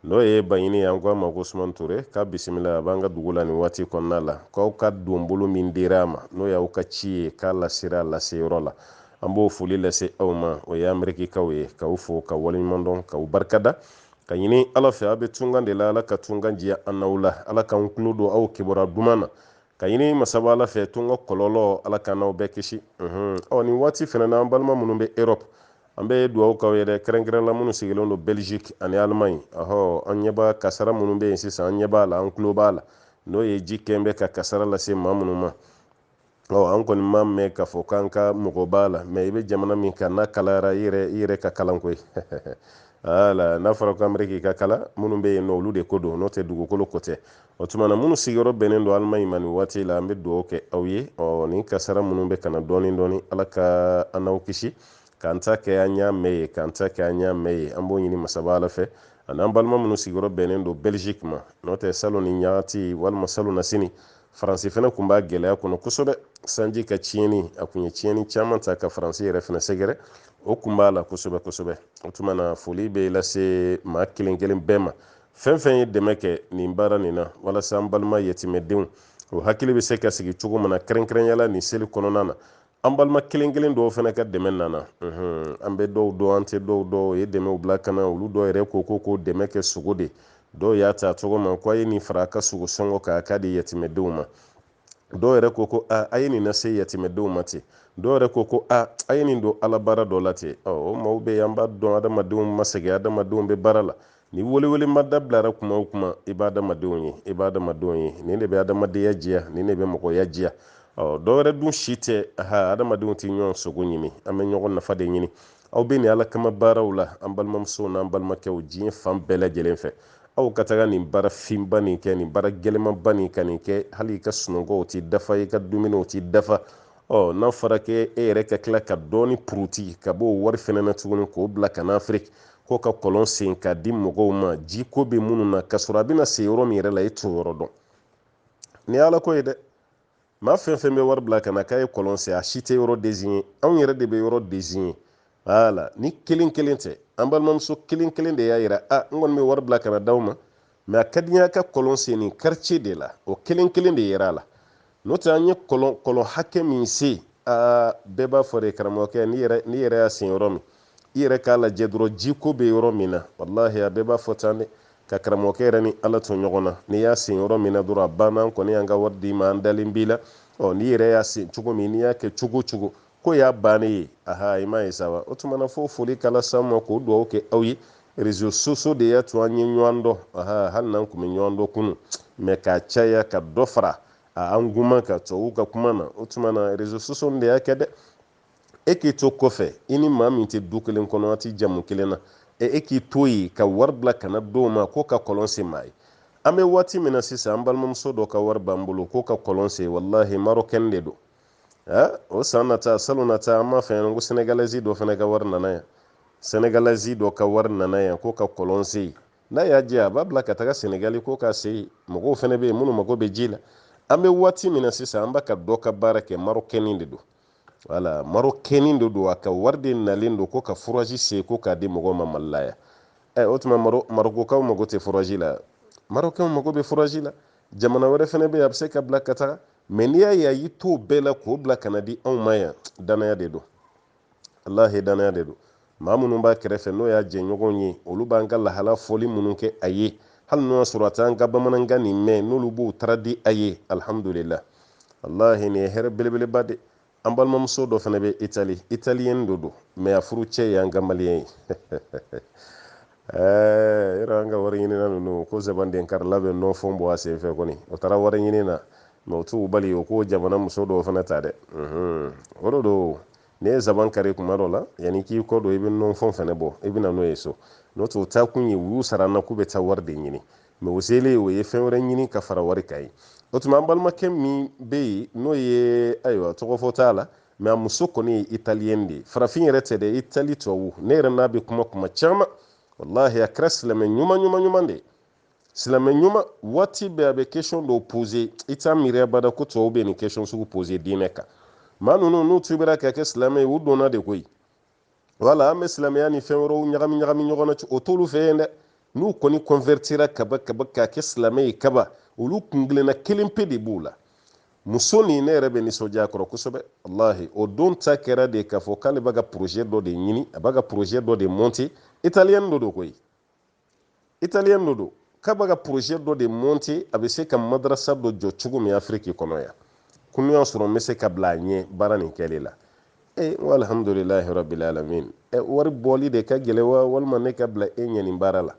n'o ye baɲini ye an ko a ma ko Usumani Ture k'a bisimila a b'an ka dugu la nin waati kɔnɔna la k'aw ka donbolo min dira a ma n'o y'aw ka ci ye k'a lasera laseyɔrɔ la an b'o foli lase aw ma o ye amerikikaw ye k'aw fo ka waleɲuman dɔn k'aw barikada ka ɲini ala fɛ a bɛ tunkan de la ala ka tunkan diya an n'aw la ala k'an tulo don aw kibaruya duman na ka ɲini masaba ala fɛ tunkan kɔlɔlɔ ala k'an n'aw bɛɛ kisi nin waati fana na an balima minnu bɛ Europe an bɛ dugawu k'aw ye dɛ kɛrɛnkɛrɛnla minnu sigilen don Belgique ani Allemagne an ɲɛ b'a kasara minnu bɛ yen sisan an ɲɛ b'a la an tulo b'a la n'o ye ji kɛn bɛ ka kasara lase maa minnu ma an kɔni ma mɛn k'a fɔ k'an ka mɔgɔ b'a la mɛ i bɛ jamana min kan n'a kalayara i yɛrɛ ka kalan koyi n'a fɔra ko Ameriki ka kala minnu bɛ yen nɔ olu de ko don n'o tɛ dugukolo ko tɛ o tuma na minnu sigiyɔrɔ bɛnnen don Allemagne ma nin waati la an bɛ dugawu kɛ aw ye nin kasara minnu bɛ kana dɔɔni dɔɔni ala ka an n'aw kisi k'an ta kɛ an y'a mɛn ye k'an ta kɛ an y'a mɛn ye an b'o ɲini masaba ala fɛ ani an balima minnu sigiyɔrɔ bɛnnen don Belgique ma n'o tɛ salon ni ɲagati walima salon na sini Faransi fana tun b'a gɛlɛya kɔnɔ kosɛbɛ sanji ka tiɲɛni a kun ye tiɲɛni caman ta ka Faransi yɛrɛ fana sɛgɛrɛ o kun b'a la kosɛbɛ kosɛbɛ o tuma na foli bɛ lase maa kelen kelen bɛɛ ma fɛn fɛn ye dɛmɛ kɛ nin baara nin na walasa an balima yatimɛdenw o hakili bɛ se ka sigi cogo min na kɛrɛnkɛrɛnyala nin seli kɔnɔna na an balima kelen kelen dɔw fana ka dɛmɛ nana an bɛ dɔw dɔn an tɛ dɔw dɔn o ye dɛmɛw bila ka na olu dɔw yɛrɛ ko dɛmɛ kɛ sogo de dɔw y'a ta cogo ma ko a ye nin fara a ka sogo sɔngɔ kan a k'a di yatimɛdenw ma dɔw yɛrɛ ko a ye nin lase yatimɛdenw ma ten dɔw yɛrɛ ko a ye nin don ala baara dɔ la ten o maaw bɛ yen an b'a dɔn adamadenw ma sɛgɛn adamadenw bɛ baara la ni welewele ma dabilara kuma o kuma i b'a adamadenw ye nin de bɛ adamadenya diya nin de bɛ mɔgɔya diya dɔw yɛrɛ dun si tɛ adamadenw tɛ ɲɔgɔn sogo ɲimi an bɛ ɲɔgɔn nafa de ɲini aw bɛ nin ala kama baaraw la an balimamusow n'an balimakɛw diɲɛ fan bɛɛ lajɛlen fɛ aw ka taga nin baara finba nin kɛ nin baara gɛlɛmanba nin ka nin kɛ hali i ka sunɔgɔw ti dafa i ka dumuniw ti dafa n'a fɔra k'e yɛrɛ ka tila ka dɔɔni puruti ka b'o wari fɛnɛ na tuguni k'o bila ka na Afiriki ko ka kɔlɔn sen k'a di mɔgɔw ma ji ko bɛ minnu na k'a sɔrɔ a bɛna se yɔrɔ min yɛrɛ la e t'o yɔrɔ dɔn ni ala ko ye dɛ maa fɛn fɛn bɛ wari bila ka na k'a ye kɔlɔn sen a si tɛ yɔrɔ désigné anw yɛrɛ de bɛ yɔrɔ désigné ni kelen kelen tɛ an balimamuso kelen kelen de y'a yira n kɔni bɛ wari bila ka na d'aw ma mɛ a ka di n ye a ka kɔlɔn sen nin quartier de la o kelen kelen de yera a la n'o tɛ an ye kɔlɔn hakɛ min se bɛɛ b'a fɔ de karamɔgɔkɛ n'i yɛrɛ y'a sen yɔrɔ min i yɛrɛ k'a lajɛ dɔrɔn jiko bɛ yɔrɔ min na walahi a bɛɛ b'a fɔ tan dɛ ka karamɔgɔkɛ yɛrɛ ni ala to ɲɔgɔn na n'i y'a sen yɔrɔ min na dɔrɔn a banna an kɔni y'an ka wari d'i ma an dalen b'i la n'i yɛrɛ y'a sen cogo min n'i y'a kɛ cogo o cogo ko y'a bannen ye i m'a ye sa wa o tuma na fo foli kala s'aw ma k'o dugawu kɛ aw ye réseaux sociaux de y'a to an ye ɲɔgɔn dɔn hali n'an tun bɛ ɲɔgɔn dɔn kunun mɛ k'a caya ka dɔ fara an guma ka tubabuw ka kuma na o tuma na réseaux sociaux de y'a kɛ dɛ e k'i to kɔfɛ i ni maa min tɛ du kelen kɔnɔ a tɛ jamu kelen na e k'i to yen ka wari bila ka na dɔw ma ko ka kɔlɔn sen maa ye an bɛ waati min na sisan an balimamuso dɔ ka wari b'an bolo k'o ka kɔlɔn sen walahi marɔkɛni de don o san nata salon nata an b'a fɛ yan ko sénégalaise dɔ fana ka wari nana yan sénégalaise dɔ ka wari nana yan k'o ka kɔlɔn sen n'a y'a jɛ a b'a bila ka taga sénégali ko k'a sen mɔgɔw fana bɛ yen minnu mago bɛ ji la an bɛ waati min na sisan an b'a ka dɔ ka baara kɛ marɔkɛni de don wala marɔkɛni de don a ka wari de nalen don ko ka furaji sen ko k'a di mɔgɔw ma Mali la yan o tuma marokokaw mago tɛ furaji la marɔkɛnw mago bɛ furaji la jamana wɛrɛ fana bɛ yen a bɛ se ka bila ka taga mɛ n'i y'a ye a y'i to bɛɛ la k'o bila ka na di anw ma yan danaya de don walahi danaya de don maa minnu b'a kɛrɛfɛ n'o y'a jɛɲɔgɔnw ye olu b'an ka lahala fɔli minnu kɛ a ye hali n'o y'a sɔrɔ a t'an ka bamanankan nin mɛn n'olu b'o taara di a ye alhamdulillah walahi nin ye hɛrɛ belebeleba de an balimamuso dɔ fana bɛ italiyɛni dɔ don mɛ a furu cɛ ye an ka maliyɛn ye yɔrɔ an ka wari ɲinina ninnu ko zabanden karila bɛ nɔfɔn bɔ a senfɛ kɔni o taara wari ɲini na mɛ o t'u bali o ko jamana muso dɔw fana ta dɛ o de don n'i ye zaban kari kuma dɔ la yanni k'i kɔ don i bɛ nɔfɔn fana bɔ i bɛ na n'o ye so n'o tɛ o taa kun ye u y'u sara an na k'u bɛ taa wari de ɲini mɛ o selen o ye fɛn wɛrɛ ɲini ka fara wari kan ye o tuma an balimakɛ min bɛ yen n'o ye ayiwa tɔgɔ fɔ t'a la mais a muso kɔni ye italien de ye farafin yɛrɛ tɛ dɛ itali tubabu ne yɛrɛ n'a bɛ kuma caman wallahi a kɛra silamɛ ɲuman de ye silamɛ ɲuman waati bɛɛ a bɛ question dɔw poser i t'a miiri abada ko tubabu bɛ nin question sugu poser diinɛ kan maa ninnu n'u tubira ka kɛ silamɛ ye u donna de koyi wala an bɛ silamɛya ni fɛn wɛrɛw ɲagami ɲɔgɔn na o t'olu fɛ yen dɛ n'u kɔni convertira kaba k'a kɛ silamɛ ye kaba olu kungilenna kelen pe de b'u la muso nin ne yɛrɛ bɛ nisɔndiya a kɔrɔ kosɛbɛ wallahi o don ta kɛra de k'a fɔ k'ale b'a ka projet dɔ de ɲini a b'a ka projet dɔ de monter italien dɔ don koyi italien dɔ don k'a b'a ka projet dɔ de monter a bɛ se ka madrasa dɔ jɔ cogo min Afiriki kɔnɔ yan ko n'o y'a sɔrɔ n bɛ se ka bila a ɲɛ baara nin kɛli la wa alhamdulilahi rabbil alamin wari bɔli de ka gɛlɛ wa walima ne ka bila e ɲɛ nin baara la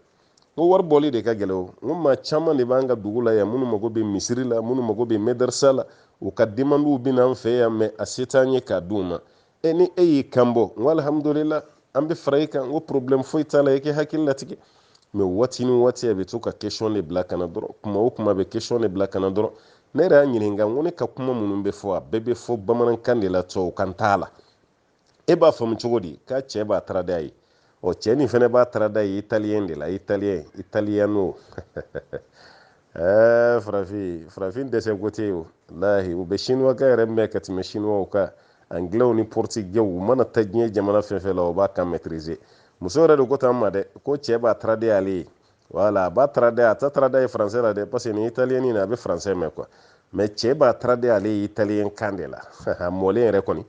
ko wari bɔli de ka gɛlɛ o n ko maa caman de b'an ka dugu la yan minnu mago bɛ misiri la minnu mago bɛ madarasa la u ka demandiw bɛ n'an fɛ yan mɛ a se t'an ye k'a d'u ma ni e y'i kan bɔ n ko alhamdulillah an bɛ fara i kan n ko problème foyi t'a la i kɛ hakili latigɛ mɛ waati ni waati a bɛ to ka question de bila ka na dɔrɔn kuma o kuma a bɛ question de bila ka na dɔrɔn ne yɛrɛ y'a ɲininka n ko ne ka kuma minnu bɛ fɔ a bɛɛ bɛ fɔ bamanankan de la tubabukan t'a la e b'a faamu cogo di k'a cɛ b'a tarada ye cɛ nin fana b'a tarada ye italien de la italiano farafin dɛsɛ ko tɛ o lahi u bɛ chinois ka yɛrɛ mɛn ka tɛmɛ chinois ka anglais ni portugais u mana taa diɲɛ jamana fɛn fɛn la o b'a kan maîtriser muso yɛrɛ de ko tan ma dɛ ko cɛ b'a tarada ale ye wala a b'a tarada a ta tarada ye français la dɛ parce que ni italien nin a bɛ français mɛn quoi mais cɛ b'a tarada ale ye italien kan de la a mɔlen yɛrɛ kɔni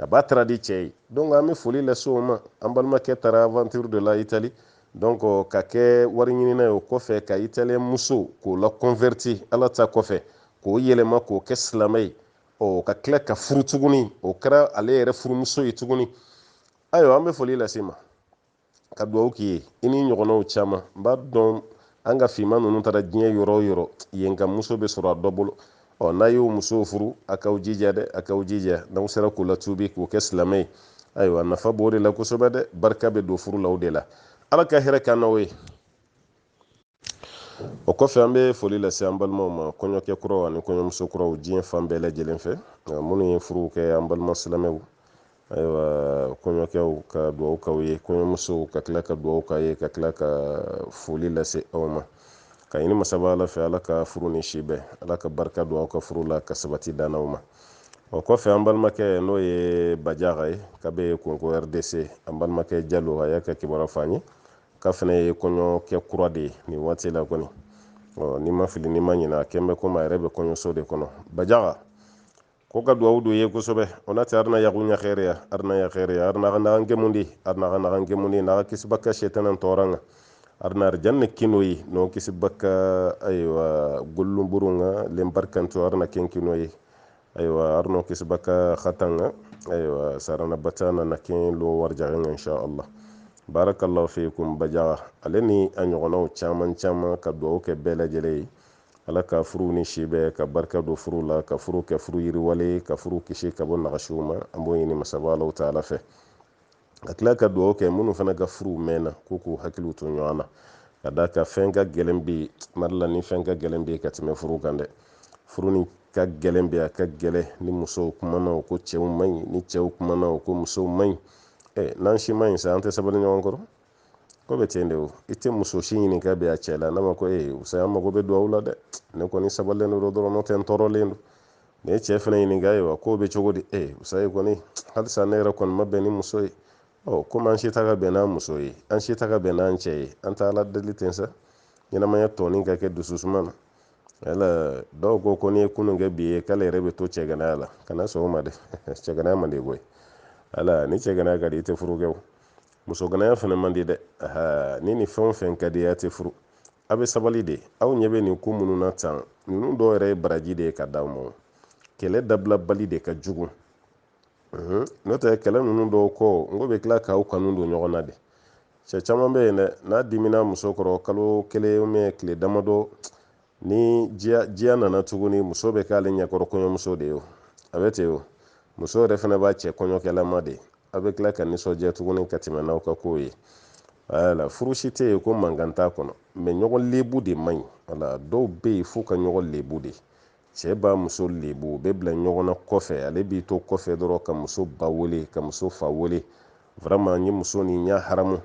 a b'a taradi cɛ ye donc an bɛ foli lase o ma an balimakɛ taara aventure de la Italie donc ka kɛ wari ɲinina ye o kɔfɛ ka italien muso k'o la converti ala ta kɔfɛ k'o yɛlɛma k'o kɛ silamɛ ye ka tila ka furu tuguni o kɛra ale yɛrɛ furumuso ye tuguni ayiwa an bɛ foli lase ma ka dugawu k'i ye i ni ɲɔgɔnnaw caman n b'a dɔn an ka finman ninnu taara diɲɛ yɔrɔ o yɔrɔ yen ka muso bɛ sɔrɔ a dɔ bolo n'a y'o musow furu a k'aw jija dɛ a k'aw jija n'aw sera k'o latubi k'o kɛ silamɛ ye ayiwa nafa b'o de la kosɛbɛ dɛ barika bɛ don furu la o de la ala ka hɛrɛ k'an n'aw ye o kɔfɛ an bɛ foli lase an balimaw ma kɔɲɔkɛ kuraw ani kɔɲɔmuso kuraw diɲɛ fan bɛɛ lajɛlen fɛ minnu ye furuw kɛ an balima silamɛw ayiwa kɔɲɔkɛw ka dugawu k'aw ye kɔɲɔmusow ka tila ka dugawu k'a ye ka tila ka foli lase aw ma ka ɲini masaba ala fɛ ala ka furu ni si bɛɛ ala ka barika don aw ka furu la ka sabati dan aw ma o kɔfɛ an balimakɛ n'o ye bajaga ye k'a bɛ konko rdc an balimakɛ jalo a y'a ka kibaruya fɔ an ye k'a fana ye kɔɲɔkɛ kura de ye nin waati la kɔni ni ma fili ni ma ɲina a kɛn bɛ komi a yɛrɛ bɛ kɔɲɔso de kɔnɔ bajaga ko ka duwawu don ye kosɛbɛ o n'a tɛ arina yagu ɲa hɛrɛya arina ya hɛrɛya arina ka nagan gemundi arina ka nagan gemundi naga kisi baka shetana tɔɔranga arina arjanne kino yi no kisi baka ayiwa gollumburunga lembarkanto arina ken kino yi ayiwa arno kisi baka khatanga ayiwa sarana batana na ken lo warjaganga insha Allah barakallahu fiikum bajaga ale ni a ɲɔgɔnnaw caman ka duwawu kɛ bɛɛ lajɛlen ye ala ka furu ni si bɛɛ ka barika don furu la ka furu kɛ furu yiriwale ka furu kisi ka bɔ nagasiw ma an b'o ɲini masaba alaw taala fɛ ka tila ka duwawu kɛ minnu fana ka furuw mɛnna k'u hakiliw to ɲɔgɔn na ka da ka fɛn ka gɛlɛn bi mali la ni fɛn ka gɛlɛn bi ka tɛmɛ furu kan dɛ furu ni ka gɛlɛn bi a ka gɛlɛn ni musow kumana o ko cɛw man ɲi ni cɛw kumana o ko musow man ɲi n'an si man ɲi sa an tɛ sabali ɲɔgɔn kɔrɔ ko bɛ ten de o i tɛ muso si ɲininka bi a cɛ la n'a ma ko saya mago bɛ duwawu la dɛ ne kɔni sabalilen don dɔrɔn n'o tɛ n tɔɔrɔlen don ni ye cɛ fana ɲininka ye wa k'o bɛ cogo di saya kɔni halisa ne yɛrɛ kɔni ma bɛn ni muso ye komi an si ta ka bɛn n'an muso ye an si ta ka bɛn n'an cɛ ye an tɛ ala deli ten sa ɲɛnamaya tɔɔnin ka kɛ dususuma na yala dɔw ko n'i ye kunun kɛ bi ye k'ale yɛrɛ bɛ to cɛganaya la kana sɔn o ma dɛ cɛganaya man di koyi ala ni cɛganaya ka di i tɛ furu kɛ o musoganaya fana man di dɛ ni fɛn o fɛn ka di a tɛ furu a bɛ sabali de aw ɲɛ bɛ nin ko minnu na tan ninnu dɔw yɛrɛ ye baraji de ye ka d'aw ma kɛlɛ dabila bali de ka jugu n'o tɛ kɛlɛ ninnu dɔw kɔ n ko bɛ tila k'aw kanu don ɲɔgɔn na de cɛ caman bɛ yen dɛ n'a dimina muso kɔrɔ kalo kelen ubiyɛn tile damadɔ ni diya nana tuguni muso bɛ k'ale ɲɛkɔrɔ kɔɲɔmuso de ye o a bɛ ten o muso yɛrɛ fana b'a cɛ kɔɲɔkɛlama de a bɛ tila ka nisɔndiya tuguni ka tɛmɛ n'aw ka kow ye wala furu si tɛ yen ko mankan t'a kɔnɔ mɛ ɲɔgɔn lebu de man ɲi wala dɔw bɛ yen f'u ka ɲɔgɔn lebu de cɛ b'a muso lebu, u bɛ bila ɲɔgɔn na kɔfɛ, ale b'i to kɔfɛ dɔrɔn ka muso ba wele ka muso fa wele, vraiment n ye muso nin y'a haramu.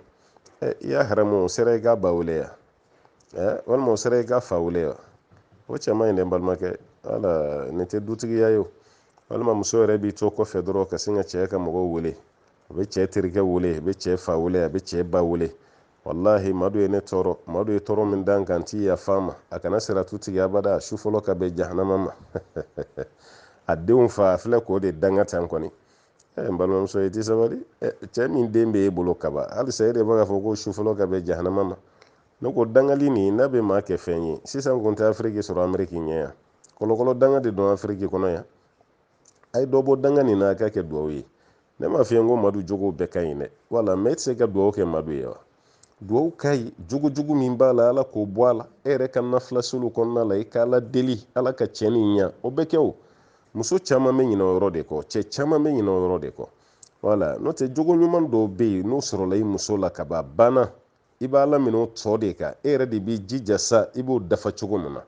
I y'a haramu, o sera i ka ba wele ya, walima o sera i ka fa wele ya, o cɛ man ɲi dɛ n balimakɛ, wala nin tɛ dutigiya ye o. Walima muso yɛrɛ b'i to kɔfɛ dɔrɔn ka sin ka cɛ ka mɔgɔw wele, a bɛ cɛ terikɛ wele, a bɛ cɛ fa wele, a bɛ cɛ ba wele. Wallahi madu ye ne tɔɔrɔ, madu ye tɔɔrɔ min dan kan ti yafa ma, a kana siratu tigɛ abada, su fɔlɔ ka bɛn jahanama ma. A denw fa filɛ k'o de danga tan kɔni. N balimamuso i tɛ sabali, cɛ min den bɛ e bolo kaba, halisa e de b'a fɔ ko su fɔlɔ ka bɛn jahanama ma. Ne ko dangali nin n'a bɛ maa kɛ fɛn ye, sisan kun tɛ Afiriki sɔrɔ Ameriki ɲɛ yan, kɔlɔkɔlɔ danga de don Afiriki kɔnɔ yan. A ye dɔ bɔ danga nin na a ka kɛ duwawu ye. Ne m'a f'i ye n ko Madu jogow bɛɛ ka ɲi dɛ, wala mais e tɛ se ka duwawu kɛ Madu ye wa? Duwawu ka ɲi, jogo min b'a la Ala k'o bɔ a la, e yɛrɛ ka nafilasuliw kɔnɔna la i ka Ala deli, Ala ka cɛ nin ɲa, o bɛ kɛ o. Muso caman bɛ ɲinɛ o yɔrɔ de kɔ, cɛ caman bɛ ɲinɛ o yɔrɔ de kɔ. Wala n'o tɛ jogo ɲuman dɔw bɛ yen n'o sɔrɔla i muso la kaban, a banna, i b'a laminɛ o tɔ de kan, e yɛrɛ de b'i jija sa i b'o dafa cogo min na.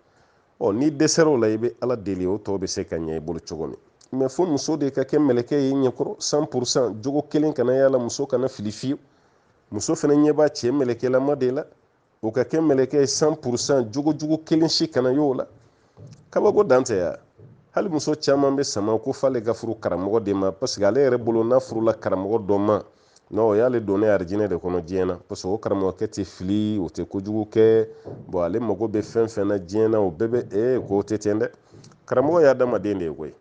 N'i dɛsɛr'o la i bɛ Ala deli o tɔ bɛ se ka ɲɛ i bolo cogo min. Mais fo muso de ka kɛ mɛlɛkɛ ye i ɲɛkɔrɔ 100%, jogo kelen kana y'a la, muso kana fili fiyewu. Muso fana ɲɛ b'a cɛ mɛlɛkɛlama de la, o ka kɛ mɛlɛkɛ ye 100%, jogo kelen si kana y'o la. Kabako dan tɛ ya. Hali muso caman bɛ sama ko f'ale ka furu karamɔgɔ de ma, parce que ale yɛrɛ bolo n'a furula karamɔgɔ dɔ ma, non o y'ale donnen arijinɛ de kɔnɔ diɲɛ na, parce que o karamɔgɔkɛ tɛ fili, o tɛ kojugu kɛ, bon ale mago bɛ fɛn fɛn na diɲɛ na o bɛɛ bɛ k'o tɛ ten dɛ. Karamɔgɔ ye adamaden de ye koyi.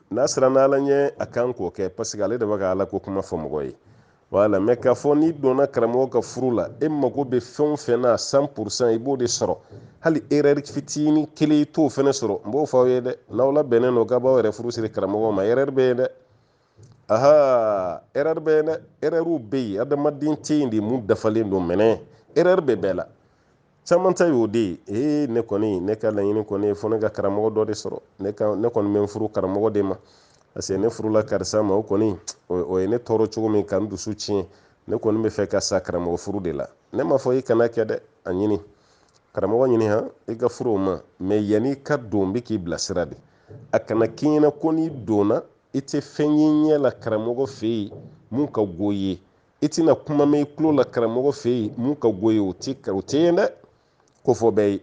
N'a sera n'Ala ɲɛ a kan k'o kɛ, parce que ale de bɛ ka Ala ko kuma fɔ mɔgɔ ye. Voilà, mais k'a fɔ n'i donna karamɔgɔ ka furu la, e mago bɛ fɛn o fɛn na 100% i b'o de sɔrɔ. Hali erreur fitinin kelen i t'o fɛnɛ sɔrɔ, n b'o fɔ aw ye dɛ, n'aw labɛnnen don k'a b'aw yɛrɛ furu siri karamɔgɔ ma, erreur bɛ yen dɛ. Erreur bɛ yen dɛ, erreur bɛ yen, adamaden tɛ yen de mun dafalen don mɛnɛ, erreur bɛ bɛɛ la. Caman ta y'o de ye, ne kɔni, ne ka laɲini kɔni ye fɔ ne ka karamɔgɔ dɔ de sɔrɔ, ne kɔni bɛ n furu karamɔgɔ de ma. Parce que ne furula karisa ma, o kɔni o ye ne tɔɔrɔ cogo min ka n dusu tiɲɛ, ne kɔni bɛ fɛ ka sa karamɔgɔ furu de la. Ne m'a fɔ i kana kɛ dɛ, a ɲini karamɔgɔ ɲini i ka furu o ma, mais yanni ka don n bɛ k'i bilasira de. A kana k'i ɲɛna ko n'i donna i tɛ fɛn ye ɲɛ la karamɔgɔ fɛ yen mun ka go i ye, i tɛna kuma mɛn i tulo la karamɔgɔ fɛ yen mun ka go i ye, o tɛ yen dɛ, ko fɔ bɛɛ ye.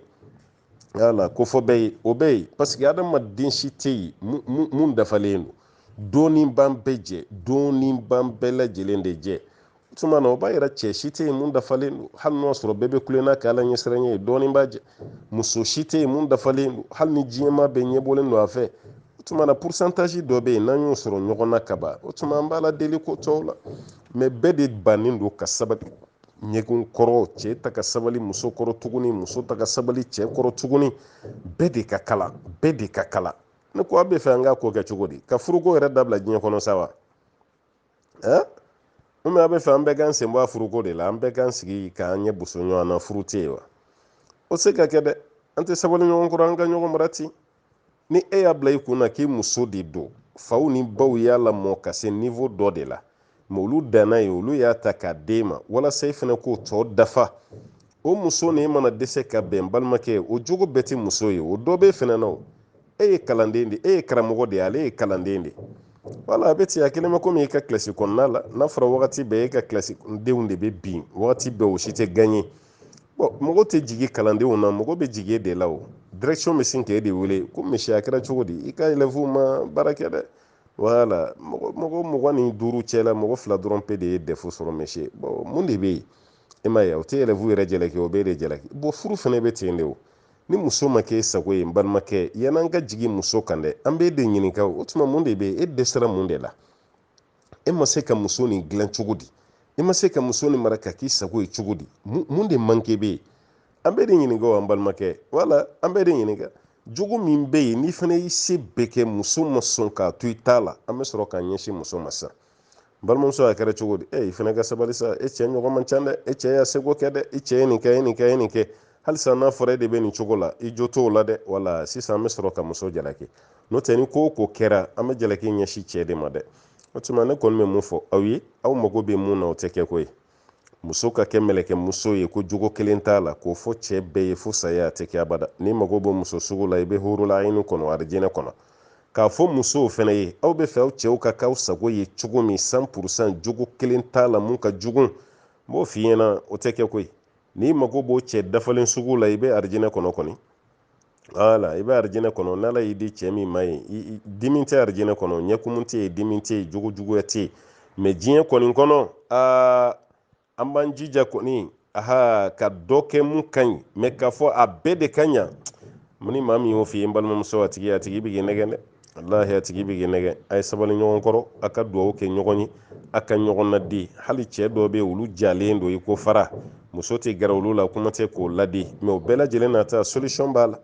Yala ko fɔ bɛɛ ye, o bɛ yen, parce que adamaden si tɛ yen mun dafalen don. Dɔɔni b'an bɛɛ jɛ, dɔɔni b'an bɛɛ lajɛlen de jɛ. O tuma na o b'a yira cɛ si tɛ yen mun dafalen don, hali n'o sɔrɔ bɛɛ bɛ kulenna kɛ Ala ɲɛsiranɲɛ ye, dɔɔni b'a jɛ. Muso si tɛ yen mun dafalen don, hali ni diɲɛmaa bɛɛ ɲɛbɔlen don a fɛ. O tuma na pourcentage dɔ bɛ yen n'an y'o sɔrɔ ɲɔgɔn na ka ban, o tuma an b'a la deli ko tɔw la. Mais bɛɛ de bannen don ka sabali ɲɛgun kɔrɔ, cɛ ta ka sabali muso kɔrɔ tuguni, muso ta ka sabali cɛ kɔrɔ tuguni, bɛɛ de ka kalan, bɛɛ de ka kalan. Ne ko a bɛ fɛ an k'a ko kɛ cogo di, ka furuko yɛrɛ dabila diɲɛ kɔnɔ sa wa? A bɛ fɛ an bɛɛ k'an sen bɔ a furuko de la, an bɛɛ k'an sigi k'an ɲɛ buso ɲɔgɔn na, furu tɛ yen wa? O tɛ se ka kɛ dɛ, an tɛ sabali ɲɔgɔn kɔrɔ, an ka ɲɔgɔn mara ten. Ni e y'a bila i kun na k'i muso de don, faw ni baw y'a lamɔ ka se niveau dɔ de la, mais olu danna yen, olu y'a ta k'a d'e ma walasa i fana k'o tɔ dafa. O muso nin mana dɛsɛ ka bɛn balimakɛ, o jogo bɛɛ tɛ muso ye, o dɔ b'e fana na o. E ye kalanden de, e ye karamɔgɔ de ye, ale ye kalanden de. Wala a bɛ ten, a kelen bɛ komi i ka kilasi kɔnɔna la, n'a fɔra wagati bɛɛ e ka kilasi denw de bɛ bin, wagati bɛɛ o si tɛ gagner. Bon mɔgɔ tɛ jigin kalandenw na, mɔgɔ bɛ jigin e de la o. Direction bɛ sin k'e de wele ko monsieur a kɛra cogo di, i ka élèves ma baara kɛ dɛ. Voilà mɔgɔ 25 cɛ la mɔgɔ 2 dɔrɔn pe de ye défaut sɔrɔ monsieur. Bon mun de bɛ yen, e m'a ye o tɛ élèves yɛrɛ jalaki, o b'e de jalaki. Bon furu fana bɛ ten de o. Ni muso ma k'e sago ye n balimakɛ, yan'an ka jigin muso kan dɛ, an b'e de ɲininka o tuma mun de bɛ yen, e dɛsɛra mun de la? E ma se ka muso nin dilan cogo di? E ma se ka muso nin mara ka k'i sago ye cogo di? Mun de manque bɛ yen? An bɛɛ de ɲininka o an balimakɛ, wala an bɛɛ de ɲininka. Jogo min bɛ yen n'i fana y'i se bɛɛ kɛ muso ma sɔn k'a to i ta la, an bɛ sɔrɔ k'an ɲɛsin muso ma sa. Balimamuso a kɛra cogo di? I fana ka sabali sa, e cɛ ɲɔgɔn man ca dɛ, e cɛ y'a seko kɛ dɛ, i cɛ ye nin kɛ, ye nin kɛ, ye nin kɛ. Halisa n'a fɔra e de bɛ nin cogo la, i jo t'o la dɛ, wala sisan an bɛ sɔrɔ ka muso jalaki. N'o tɛ ni ko o ko kɛra, an bɛ jalaki ɲɛsin cɛ de ma dɛ. O tuma ne kɔni bɛ mun fɔ aw ye, aw mago bɛ mun na o tɛ kɛ ko ye. muso ka kɛ mɛlɛkɛ muso ye ko jogo kelen t'a la k'o fɔ cɛ bɛɛ ye fo saya tɛ kɛ abada ni mago bɛ muso sugu la i bɛ hurula ayini kɔnɔ arijinɛ kɔnɔ k'a fɔ musow fɛnɛ ye aw bɛ fɛ aw cɛw ka k'aw sago ye cogo min 100% jogo kelen t'a la mun ka jugu n b'o f'i ɲɛna o tɛ kɛ koyi n'i mago b'o cɛ dafalen sugu la i bɛ arijinɛ kɔnɔ kɔni wala i bɛ arijinɛ kɔnɔ n'ala y'i di cɛ min ma ye dimi tɛ arijinɛ kɔnɔ ɲɛkumun tɛ yen dimi tɛ yen jogo juguya tɛ yen mɛ diɲɛ kɔni kɔnɔ an b'an jija kɔni ka dɔ kɛ mun ka ɲi mɛ k'a fɔ a bɛɛ de ka ɲa ni maa min y'o f'i ye n balimamuso a tigi bɛ k'i nɛgɛ dɛ walahi a tigi bɛ k'i nɛgɛ a ye sabali ɲɔgɔn kɔrɔ a ka dugawu kɛ ɲɔgɔn ye a ka ɲɔgɔn ladi hali cɛ dɔw bɛ yen olu jalen don i ko fara muso tɛ gɛrɛ olu la kuma tɛ k'o ladi mɛ o bɛɛ lajɛlen na ta solution b'a la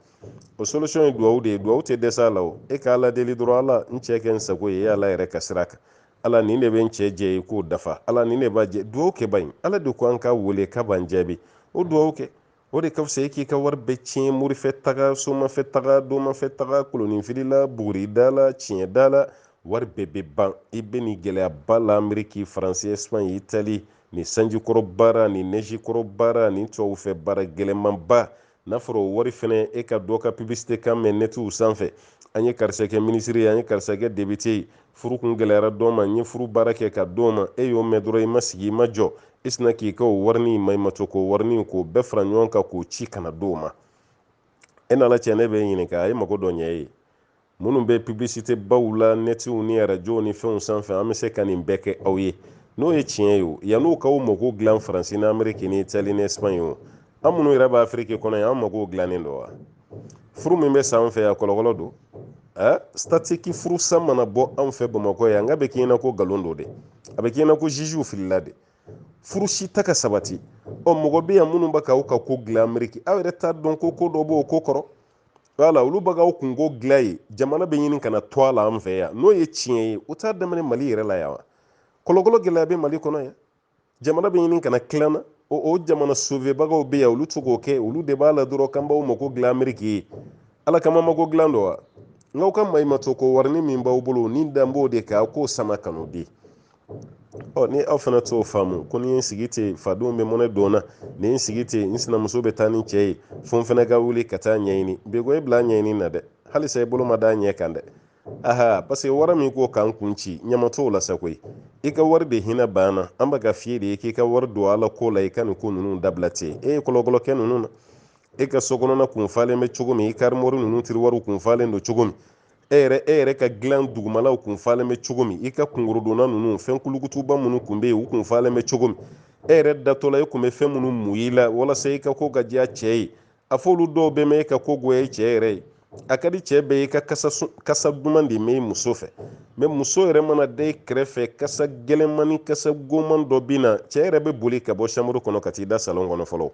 o solution ye dugawu de ye dugawu tɛ dɛsɛ a la o e k'a ladeli dɔrɔn ala n cɛ kɛ n sago ye e ala yɛrɛ ka sira kan ala nin de bɛ n cɛ jɛ ye k'o dafa ala nin de b'a jɛ dugawu kɛ ba in ala de ko an ka wele k'a b'an jaabi o dugawu kɛ o de ka fisa e k'i ka wari bɛɛ tiɲɛ morifɛ taga somafɛ taga domafɛ taga koloninfilila buguridala la tiɲɛda la wari bɛɛ bɛ ban i bɛ nin gɛlɛyaba la ameriki faransi espagne itali nin sanjikɔrɔ baara nin nɛjikɔrɔ baara nin tubabufɛ baara gɛlɛmanba n'a fɔra o wari fɛnɛ e ka dɔ ka publicité kan mɛn netiw sanfɛ an ye karisa kɛ minisiri ye an ye karisa kɛ député ye furu kun gɛlɛyara dɔ ma n ye furu baara kɛ ka d'o ma e y'o mɛn dɔrɔn i ma sigi i ma jɔ i sina k'i ka o warinin maɲumatɔ k'o warinin k'o bɛɛ fara ɲɔgɔn kan k'o ci kana d'o ma e n'ala cɛ ne bɛ ɲininka a ye mago dɔ ɲɛ e ye minnu bɛ publicité baw la netiw ni arajow ni fɛnw sanfɛ an bɛ se ka nin bɛɛ kɛ aw ye n'o ye tiɲɛ ye o yan'u k'aw mago dilan faransi ni ameriki ni itali ni espagne o an minnu yɛrɛ bɛ afiriki kɔnɔ yan an mago dilannen don wa furu min bɛ san fɛ yan kɔlɔkɔlɔ don statiki furu san mana bɔ anw fɛ bamakɔ yan n ka bɛ k'i ɲɛna ko nkalon don de a bɛ k'i ɲɛna ko jugew filila de furu si ta ka sabati mɔgɔ bɛ yan minnu bɛ k'aw ka ko dilan ameriki aw yɛrɛ t'a dɔn ko dɔ b'o ko kɔrɔ wala olu bɛ k'aw kunko dilan ye jamana bɛ ɲini kana to a la an fɛ yan n'o ye tiɲɛ ye o t'a daminɛ mali yɛrɛ la yan wa kɔlɔkɔlɔ gɛlɛya bɛ mali kɔnɔ yan jamana bɛ ɲini kana tilan na o jamana sauver-bagaw bɛ yan olu tɛ k'o kɛ olu de b'a la dɔrɔn k'an b'aw mako dilan ameriki ye ala kama mako dilan don wa n'aw ka maɲumatɔ ko warini min b'aw bolo ni dan b'o de kɛ aw k'o sama ka n'o di ni aw fana t'o faamu ko ni n sigi ten fadenw bɛ mɔnɛ dɔnna ni n sigi ten n sinamuso bɛ taa ni cɛ ye fo n fana ka wuli ka taa ɲɛɲini bɛko e bila ɲɛɲini na dɛ halisa i bolo ma da ɲɛ kan dɛ parce que wari min ko k'an kun ci ɲama t'o la sa koyi i ka wari de hinɛ banna an bɛ ka f'i de ye k'i ka wari don ala ko la i ka nin ko ninnu dabila ten e ye kɔlɔkɔlɔ kɛ ninnu na e ka sokɔnɔna kun falen bɛ cogo min i karimɔri ninnu tiriwariw kun falen don cogo min e yɛrɛ ka dilan dugumalaw kun falen bɛ cogo min i ka kungorodonna ninnu fɛn kulukutuba minnu kun bɛ yen u kun falen bɛ cogo min e yɛrɛ datɔla e kun bɛ fɛn minnu mun i la walasa i ka ko ka diya cɛ ye a fɔlu dɔw bɛ mɛn e ka ko goya i cɛ yɛrɛ ye a ka di cɛ bɛɛ ye i ka kasa duman de mɛn i muso fɛ mɛ muso yɛrɛ mana da i kɛrɛfɛ kasa gɛlɛnman ni kasa goman dɔ bɛ na cɛ yɛrɛ bɛ boli ka bɔ chambre kɔnɔ ka t'i da salon kɔnɔ fɔlɔ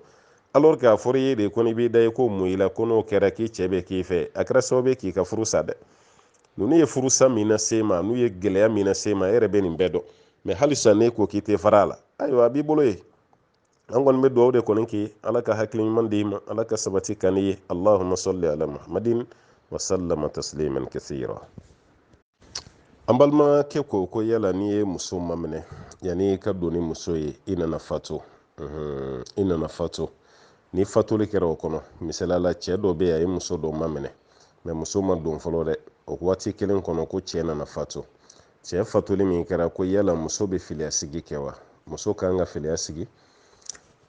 alors que a fɔra i ye de ko n'i b'i da i ko mun i la ko n'o kɛra k'i cɛ bɛ k'i fɛ a kɛra sababu ye k'i ka furu sa dɛ ninnu ye furusa min na se ma n'u ye gɛlɛya min na se ma e yɛrɛ bɛ nin bɛɛ dɔn mɛ halisa ne ko k'i tɛ fara a la ayiwa a b'i bolo ye an kɔni bɛ dugawu de kɔni k'i ala ka hakili ɲuman d'i ma ala ka sabati ka ne ye allahumma salli ala muhammadin wa sallama tasliman kathira an balimakɛ ko yala n'i ye muso maminɛ yanni i ka don ni muso ye i nana fatu ni fatuli kɛra o kɔnɔ misalala cɛ dɔ bɛ yan a ye muso dɔ maminɛ mɛ muso ma don fɔlɔ dɛ o waati kelen kɔnɔ ko cɛ nana fatu cɛ fatuli min kɛra ko yala muso bɛ filiya sigi kɛ wa muso kan ka filiya sigi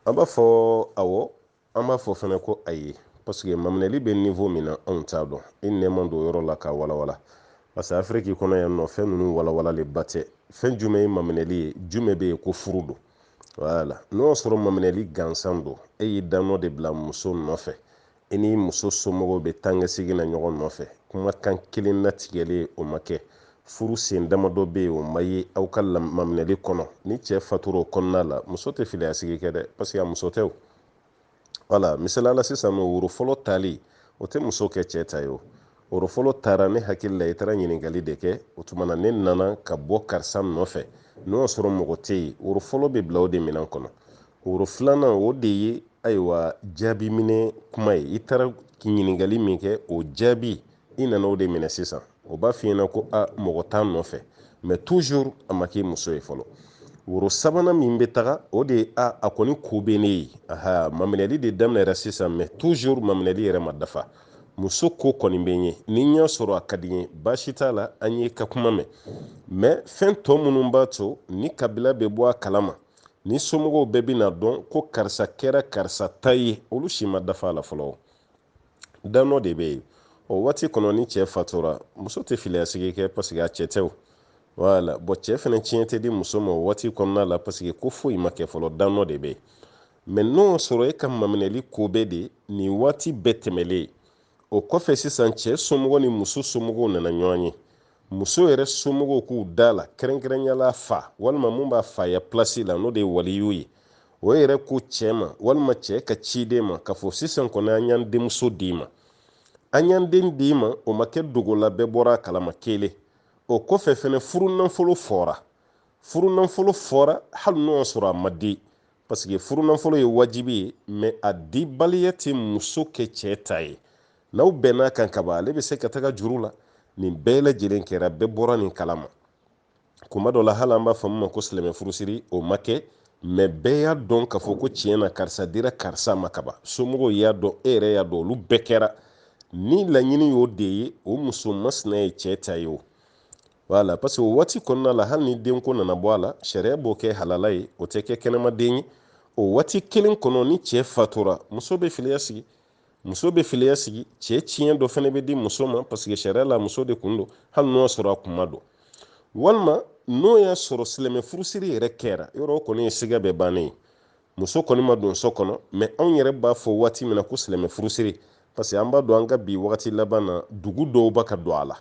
an b'a fɔ awɔ an b'a fɔ fana ko ayi parce que maminɛli bɛ niveau min na anw t'a dɔn i nɛma don yɔrɔ la k'a walawala parce que afiriki kɔnɔ yan nɔ fɛn ninnu walawalalen ba tɛ fɛn jumɛn ye maminɛli ye jumɛn bɛ yen ko furu don wala n'o y'a sɔrɔ maminɛli gansan don e y'i danɔ de bila muso nɔfɛ i ni muso somɔgɔw bɛ tankɛsigi na ɲɔgɔn nɔfɛ kumakan kelen latigɛlen o ma kɛ furu sen damadɔ bɛ yen o ma ye aw ka maminɛli kɔnɔ ni cɛ fatura o kɔnɔna la muso tɛ filiya sigi kɛ dɛ parce que a muso tɛ o wala misalala sisan nɔ woro fɔlɔ tali o tɛ muso kɛ cɛ ta ye o woro fɔlɔ taara ne hakili la i taara ɲininkali de kɛ o tuma na ne nana ka bɔ karisa nɔfɛ n'o y'a sɔrɔ mɔgɔ tɛ yen woro fɔlɔ bɛ bila o de minɛn kɔnɔ woro filanan o de ye ayiwa jaabi minɛ kuma ye i taara ɲininkali min kɛ o jaabi i nana o de minɛ sisan o b'a f'i ɲɛna ko mɔgɔ t'a nɔfɛ mɛ toujours a ma k'i muso ye fɔlɔ woro sabana min bɛ taga o de a kɔni ko bɛ ne ye aha maminɛli de daminɛra sisan mais toujours maminɛli yɛrɛ ma dafa muso ko kɔni bɛ n ye ni n y'a sɔrɔ a ka di n ye baasi t'a la an ye ka kuma mɛn mais fɛn tɔ minnu b'a to ni kabila bɛ bɔ a kalama ni somɔgɔw bɛɛ bɛna dɔn ko karisa kɛra karisa ta ye olu si ma dafa a la fɔlɔ danɔ de bɛ yen o waati kɔnɔ ni cɛ fatura muso tɛ filiyasigi kɛ parce que a cɛ tɛ o voilà bon cɛ fana tiɲɛ tɛ di muso ma o waati kɔnɔna la parce que ko foyi ma kɛ fɔlɔ danɔ de bɛ yen mais n'o sɔrɔ e ka maminɛli ko bɛ de nin waati bɛɛ tɛmɛlen o kɔfɛ sisan cɛ somɔgɔw ni muso somɔgɔw nana ɲɔgɔn ye muso yɛrɛ somɔgɔw k'u da la kɛrɛnkɛrɛnyala fa walima mun b'a faya place la n'o de ye waliyu ye o yɛrɛ ko cɛ ma walima cɛ ka ciden ma k'a fɔ sisan kɔni an y'an denmuso d'i ma an y'an den d'i ma o ma kɛ dogola bɛɛ bɔra a kalama kelen o kɔfɛ fɛnɛ furunafolo fɔra hali n'o y'a sɔrɔ a ma di parce que furunafolo ye wajibi ye mais a dibaliya tɛ muso kɛ cɛ ta ye n'aw bɛnn'a kan kaban ale bɛ se ka taga juru la nin bɛɛ lajɛlen kɛra bɛɛ bɔra nin kalama kuma dɔ la hali an b'a fɔ min ma ko silamɛ furusiri o ma kɛ mais bɛɛ y'a dɔn k'a fɔ ko tiɲɛ na karisa dira karisa ma kaban somɔgɔw y'a dɔn e yɛrɛ y'a dɔn olu bɛɛ kɛra ni laɲini y'o de ye o muso masina ye cɛ ta ye o voilà parce que o waati kɔnɔna la hali ni denko nana bɔ a la sariya b'o kɛ halala ye o tɛ kɛ kɛnɛmaden ye o waati kelen kɔnɔ ni cɛ fatura muso bɛ filiya sigi cɛ tiɲɛ dɔ fana bɛ di muso ma parce que sariya la muso de kun don hali n'o y'a sɔrɔ a kuma don walima n'o y'a sɔrɔ silamɛ furusiri yɛrɛ kɛra yɔrɔ o kɔni ye siga bɛɛ bannen ye muso kɔni ma don so kɔnɔ mais anw yɛrɛ b'a fɔ waati min na ko silamɛ furusiri parce que an b'a dɔn an ka bi wagati laban na dugu dɔw b'a ka don a la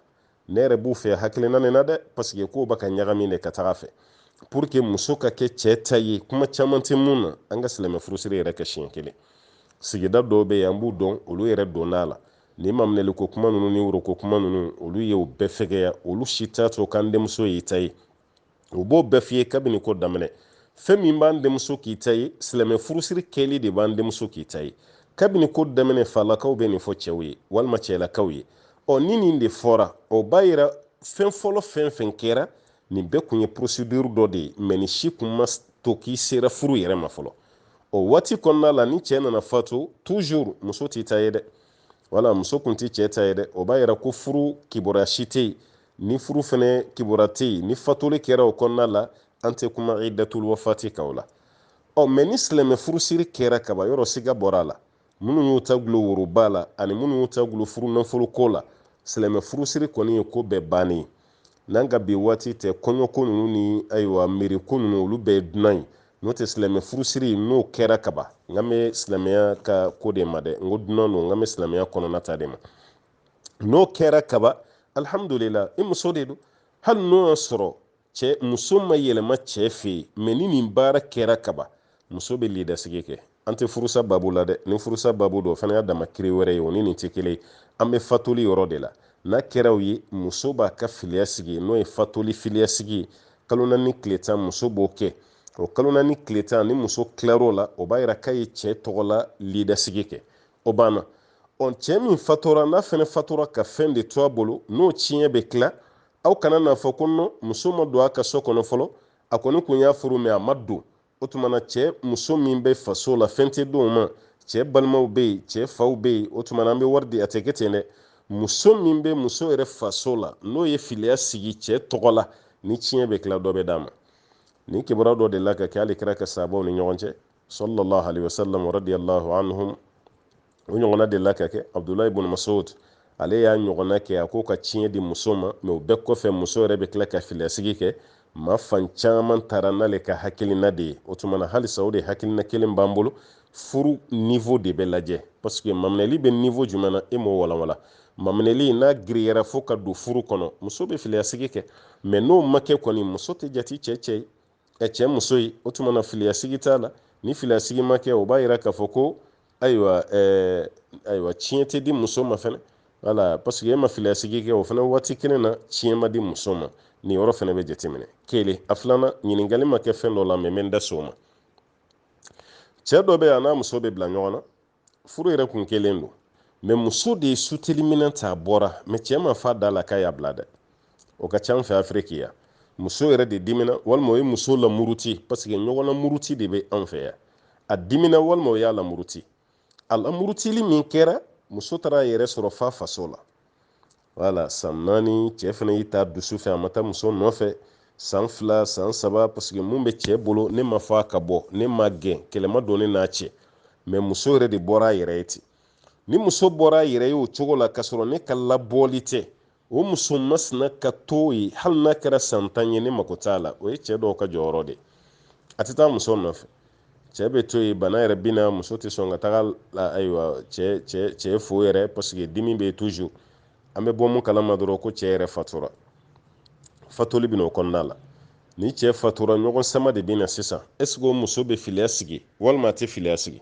ne yɛrɛ b'u fɛ hakilina nin na dɛ parce que k'o b'a ka ɲagami de ka taga fɛ pour que muso ka kɛ cɛ ta ye kuma caman tɛ mun na an ka silamɛ furusiri yɛrɛ kɛ siɲɛ kelen sigida dɔw bɛ yen an b'u dɔn olu yɛrɛ donn'a la ni maminɛli ko kuma ninnu ni woro ko kuma ninnu olu ye o bɛɛ fɛgɛya olu si t'a to k'an denmuso y'i ta ye o b'o bɛɛ f'i ye kabini ko daminɛ fɛn min b'an denmuso k'i ta ye silamɛ furusiri kɛli de b'an denmuso k'i ta ye kabini ko daminɛ falakaw bɛ nin fɔ cɛw ye walima cɛlakaw ye ni nin de fɔra o b'a yira fɛn fɔlɔ fɛn fɛn kɛra nin bɛɛ kun ye procédure dɔ de ye mais nin si kun ma to k'i sera furu yɛrɛ ma fɔlɔ o waati kɔnɔna la ni cɛ nana fatu toujours muso t'i ta ye dɛ wala muso kun tɛ cɛ ta ye dɛ o b'a yira ko furu kibaruya si tɛ yen ni furu fɛnɛ kibaruya tɛ yen ni fatuli kɛra o kɔnɔna la an tɛ kuma iddatul wafati kan o la mais ni silamɛ furusiri kɛra kaban yɔrɔ siga bɔra a la minnu y'u ta gulo woroba la ani minnu y'u ta gulo furu nafolo ko la silamɛ furusiri kɔni ye ko bɛɛ bannen ye n'an ka bi waati tɛ kɔɲɔko ninnu ni ayiwa miiriko ninnu olu bɛɛ ye dunan ye n'o tɛ silamɛ furusiri n'o kɛra kaban n kan bɛ silamɛya ka ko de ma dɛ n ko dunan don n kan bɛ silamɛya kɔnɔna ta de ma n'o kɛra kaban alhamdulillah i muso de don hali n'o y'a sɔrɔ muso ma yɛlɛma cɛ fɛ yen mais ni nin baara kɛra kaban muso bɛ lidasigi kɛ an tɛ furusa babu la dɛ ni furusa babu don o fana y'a dama kiri wɛrɛ ye o ni nin tɛ kelen ye an bɛ fatuli yɔrɔ de la n'a kɛra o ye muso b'a ka filiya sigi n'o ye fatuli filiya sigi ye kalo naani tile tan muso b'o kɛ o kalo naani tile tan ni muso tilar'o la o b'a yira k'a ye cɛ tɔgɔ la lidasigi kɛ o banna cɛ min fatura n'a fana fatura ka fɛn de to a bolo n'o tiɲɛ bɛ tila aw kana n'a fɔ ko non muso ma don a ka so kɔnɔ fɔlɔ a kɔni kun y'a furu mais a ma don o tuma na cɛ muso min bɛ faso la fɛn tɛ d'o ma cɛ balimaw bɛ yen cɛ faw bɛ yen o tuma na an bɛ wari di a tɛ kɛ ten dɛ muso min bɛ muso yɛrɛ faso la n'o ye filiya sigi cɛ tɔgɔ la ni tiɲɛ bɛ tila dɔ bɛ d'a ma ni kibaruya dɔ de la ka kɛ hali kira ka sahabaw ni ɲɔgɔn cɛ sallallahu alaihi wasallam radiyallahu anhum o ɲɔgɔnna de la ka kɛ abdulayi ibn masud ale y'a ɲɔgɔnna kɛ a ko ka tiɲɛ di muso ma mais o bɛɛ kɔfɛ muso yɛrɛ bɛ tila ka filiyasigi kɛ maa fan caman taara n'ale ka hakilina de ye o tuma na halisa o de hakilina kelen b'an bolo furu niveau de bɛ lajɛ parce que maminɛli bɛ niveau jumɛn na e m'o walawala maminɛli n'a giriyara fo ka don furu kɔnɔ muso bɛ filiyasigi kɛ mais n'o ma kɛ kɔni muso tɛ jate cɛ ye cɛ muso ye o tuma na filiyasigi t'a la ni filiyasigi ma kɛ o b'a yira k'a fɔ ko ayiwa tiɲɛ tɛ di muso ma fɛnɛ wala parce que e ma filiyasigi kɛ o fana waati kelen na tiɲɛ ma di muso ma nin yɔrɔ fana bɛ jateminɛ kelen a filanan ɲininkali ma kɛ fɛn dɔ la mais n bɛ n da so ma cɛ dɔ bɛ yan n'a muso bɛ bila ɲɔgɔn na furu yɛrɛ kun kelen don mais muso de ye suteli minɛn ta bɔra mais cɛ ma fa da la k'a y'a bila dɛ o ka ca an fɛ afiriki yan muso yɛrɛ de dimina walima o ye muso la muruti parce que ɲɔgɔn na muruti de bɛ an fɛ yan a dimina walima o y'a la muruti a la murutili min kɛra muso taara a yɛrɛ sɔrɔ fa faso la wala san 4 cɛ fana y'i ta dusu fɛ a ma taa muso nɔfɛ san 2 san 3 parce que mun bɛ cɛ bolo ne ma fa ka bɔ ne ma gɛn kɛlɛma don ne n'a cɛ mais muso yɛrɛ de bɔra a yɛrɛ ye ten ni muso bɔra a yɛrɛ ye o cogo la k'a sɔrɔ ne ka labɔli tɛ o muso masina ka to yen hali n'a kɛra san 10 ye ne mako t'a la o ye cɛ dɔw ka jɔyɔrɔ de a tɛ taa muso nɔfɛ cɛ bɛ to yen bana yɛrɛ bina muso tɛ sɔn ka taga ayiwa cɛ fo yɛrɛ parce que dimi bɛ toujours an bɛ bɔ mun kalama dɔrɔn ko cɛ yɛrɛ fatura fatuli bɛ n'o kɔnɔna la ni cɛ fatura ɲɔgɔn sama de bɛ na sisan est-ce que o muso bɛ filiya sigi walima a tɛ filiya sigi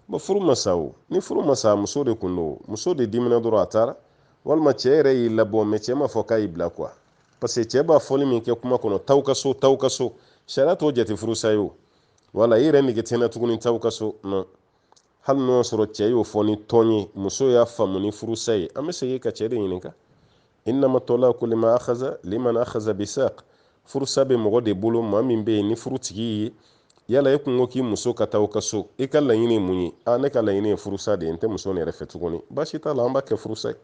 bon furu ma sa o ni furu ma sa muso de kun don muso de dimina dɔrɔn a taara walima cɛ yɛrɛ y'i labɔ mais cɛ ma fɔ k'a y'i bila quoi parce que cɛ b'a fɔli min kɛ kuma kɔnɔ taw ka so sariya t'o jate furusa ye o wala i yɛrɛ nege tɛna tuguni taw ka so non hali n'o y'a sɔrɔ cɛ y'o fɔ ni tɔn ye muso y'a faamu ni furusa ye an bɛ segin ka cɛ de ɲininka innama tɔlaku liman akhaza bisaq furusa bɛ mɔgɔ de bolo maa min bɛ yen ni furu tigi ye yala e kun ko k'i muso ka taa o ka so i ka laɲini ye mun ye ne ka laɲini ye furusa de ye n tɛ muso nin yɛrɛ fɛ tuguni baasi t'a la an b'a kɛ furusa ye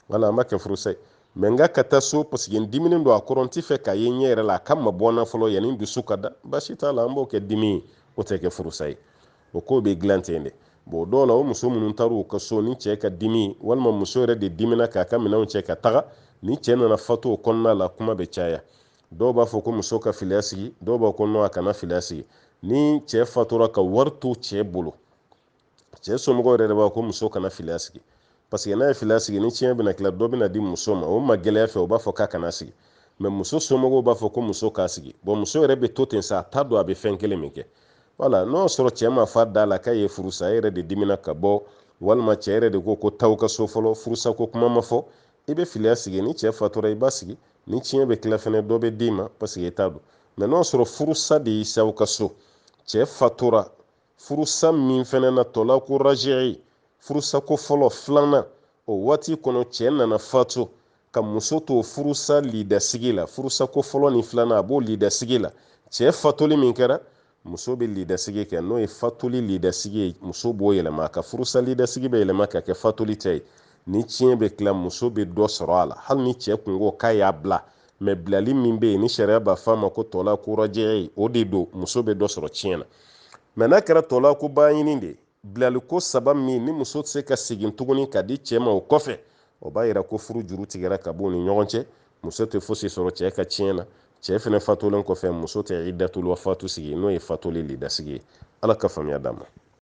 wala an b'a kɛ furusa ye mais n ka ka taa so parce que n diminen don a kɔrɔ n tɛ fɛ k'a ye ɲɛ yɛrɛ la a ka ma bɔ n na fɔlɔ yanni n dusu ka da baasi t'a la an b'o kɛ dimi ye o tɛ kɛ furusa ye o ko bɛ dilan ten de bon dɔw la o muso minnu taar'u ka so ni cɛ ka dimi walima muso yɛrɛ de dimina k'a ka minɛnw cɛ ka taga ni cɛ nana fatu o kɔnɔna la kuma bɛ caya dɔw b'a fɔ ko muso ka filiya sigi dɔw b'a ko non a kana filiya sigi ni cɛ fatura ka wari to cɛ bolo cɛ somɔgɔw yɛrɛ de b'a ko muso kana filiya sigi parce que n'a ye filiya sigi ni tiɲɛ bɛna tila dɔ bɛna di muso ma o ma gɛlɛya fɛ o b'a fɔ k'a kana sigi mais muso somɔgɔw b'a fɔ ko muso k'a sigi bon muso yɛrɛ bɛ to ten sa a t'a dɔn a bɛ fɛn kelen min kɛ wala n'o y'a sɔrɔ cɛ ma fa da la k'a ye furusa e yɛrɛ de dimina ka bɔ walima cɛ yɛrɛ de ko taw ka so fɔlɔ furusa ko kuma ma fɔ i bɛ filiya sigi ni cɛ fatura i b'a sigi ni tiɲɛ bɛ tila fɛnɛ dɔ bɛ d'i ma parce que i t'a dɔn mais n'o y'a sɔrɔ furusa de y'i s'aw ka so cɛ fatura furusa min fɛnɛ na tɔlaku raji'i furusa ko fɔlɔ filanan o waati kɔnɔ cɛ nana fatu ka muso to furusa lidasigi la furusa ko fɔlɔ ni filanan a b'o lidasigi la cɛ fatuli min kɛra muso bɛ lidasigi kɛ n'o ye fatuli lidasigi ye muso b'o yɛlɛma a ka furusa lidasigi bɛ yɛlɛma ka kɛ fatuli tɛ ye ni tiɲɛ bɛ tila muso bɛ dɔ sɔrɔ a la hali ni cɛ kun ko k'a y'a bila mais bilali min bɛ yen ni sariya b'a fɔ a ma ko tɔlaku raji'i o de don muso bɛ dɔ sɔrɔ tiɲɛ na mais n'a kɛra tɔlaku baɲini de ye bilaliko 3 min ni muso tɛ se ka segin tuguni ka di cɛ ma o kɔfɛ o b'a yira ko furu juru tigɛra ka bɔ u ni ɲɔgɔn cɛ muso tɛ fosi sɔrɔ cɛ ka tiɲɛ na cɛ fɛnɛ fatulen kɔfɛ muso tɛ iddatul wafatu sigi n'o ye fatuli lidasigi ye ala ka faamuya d'an ma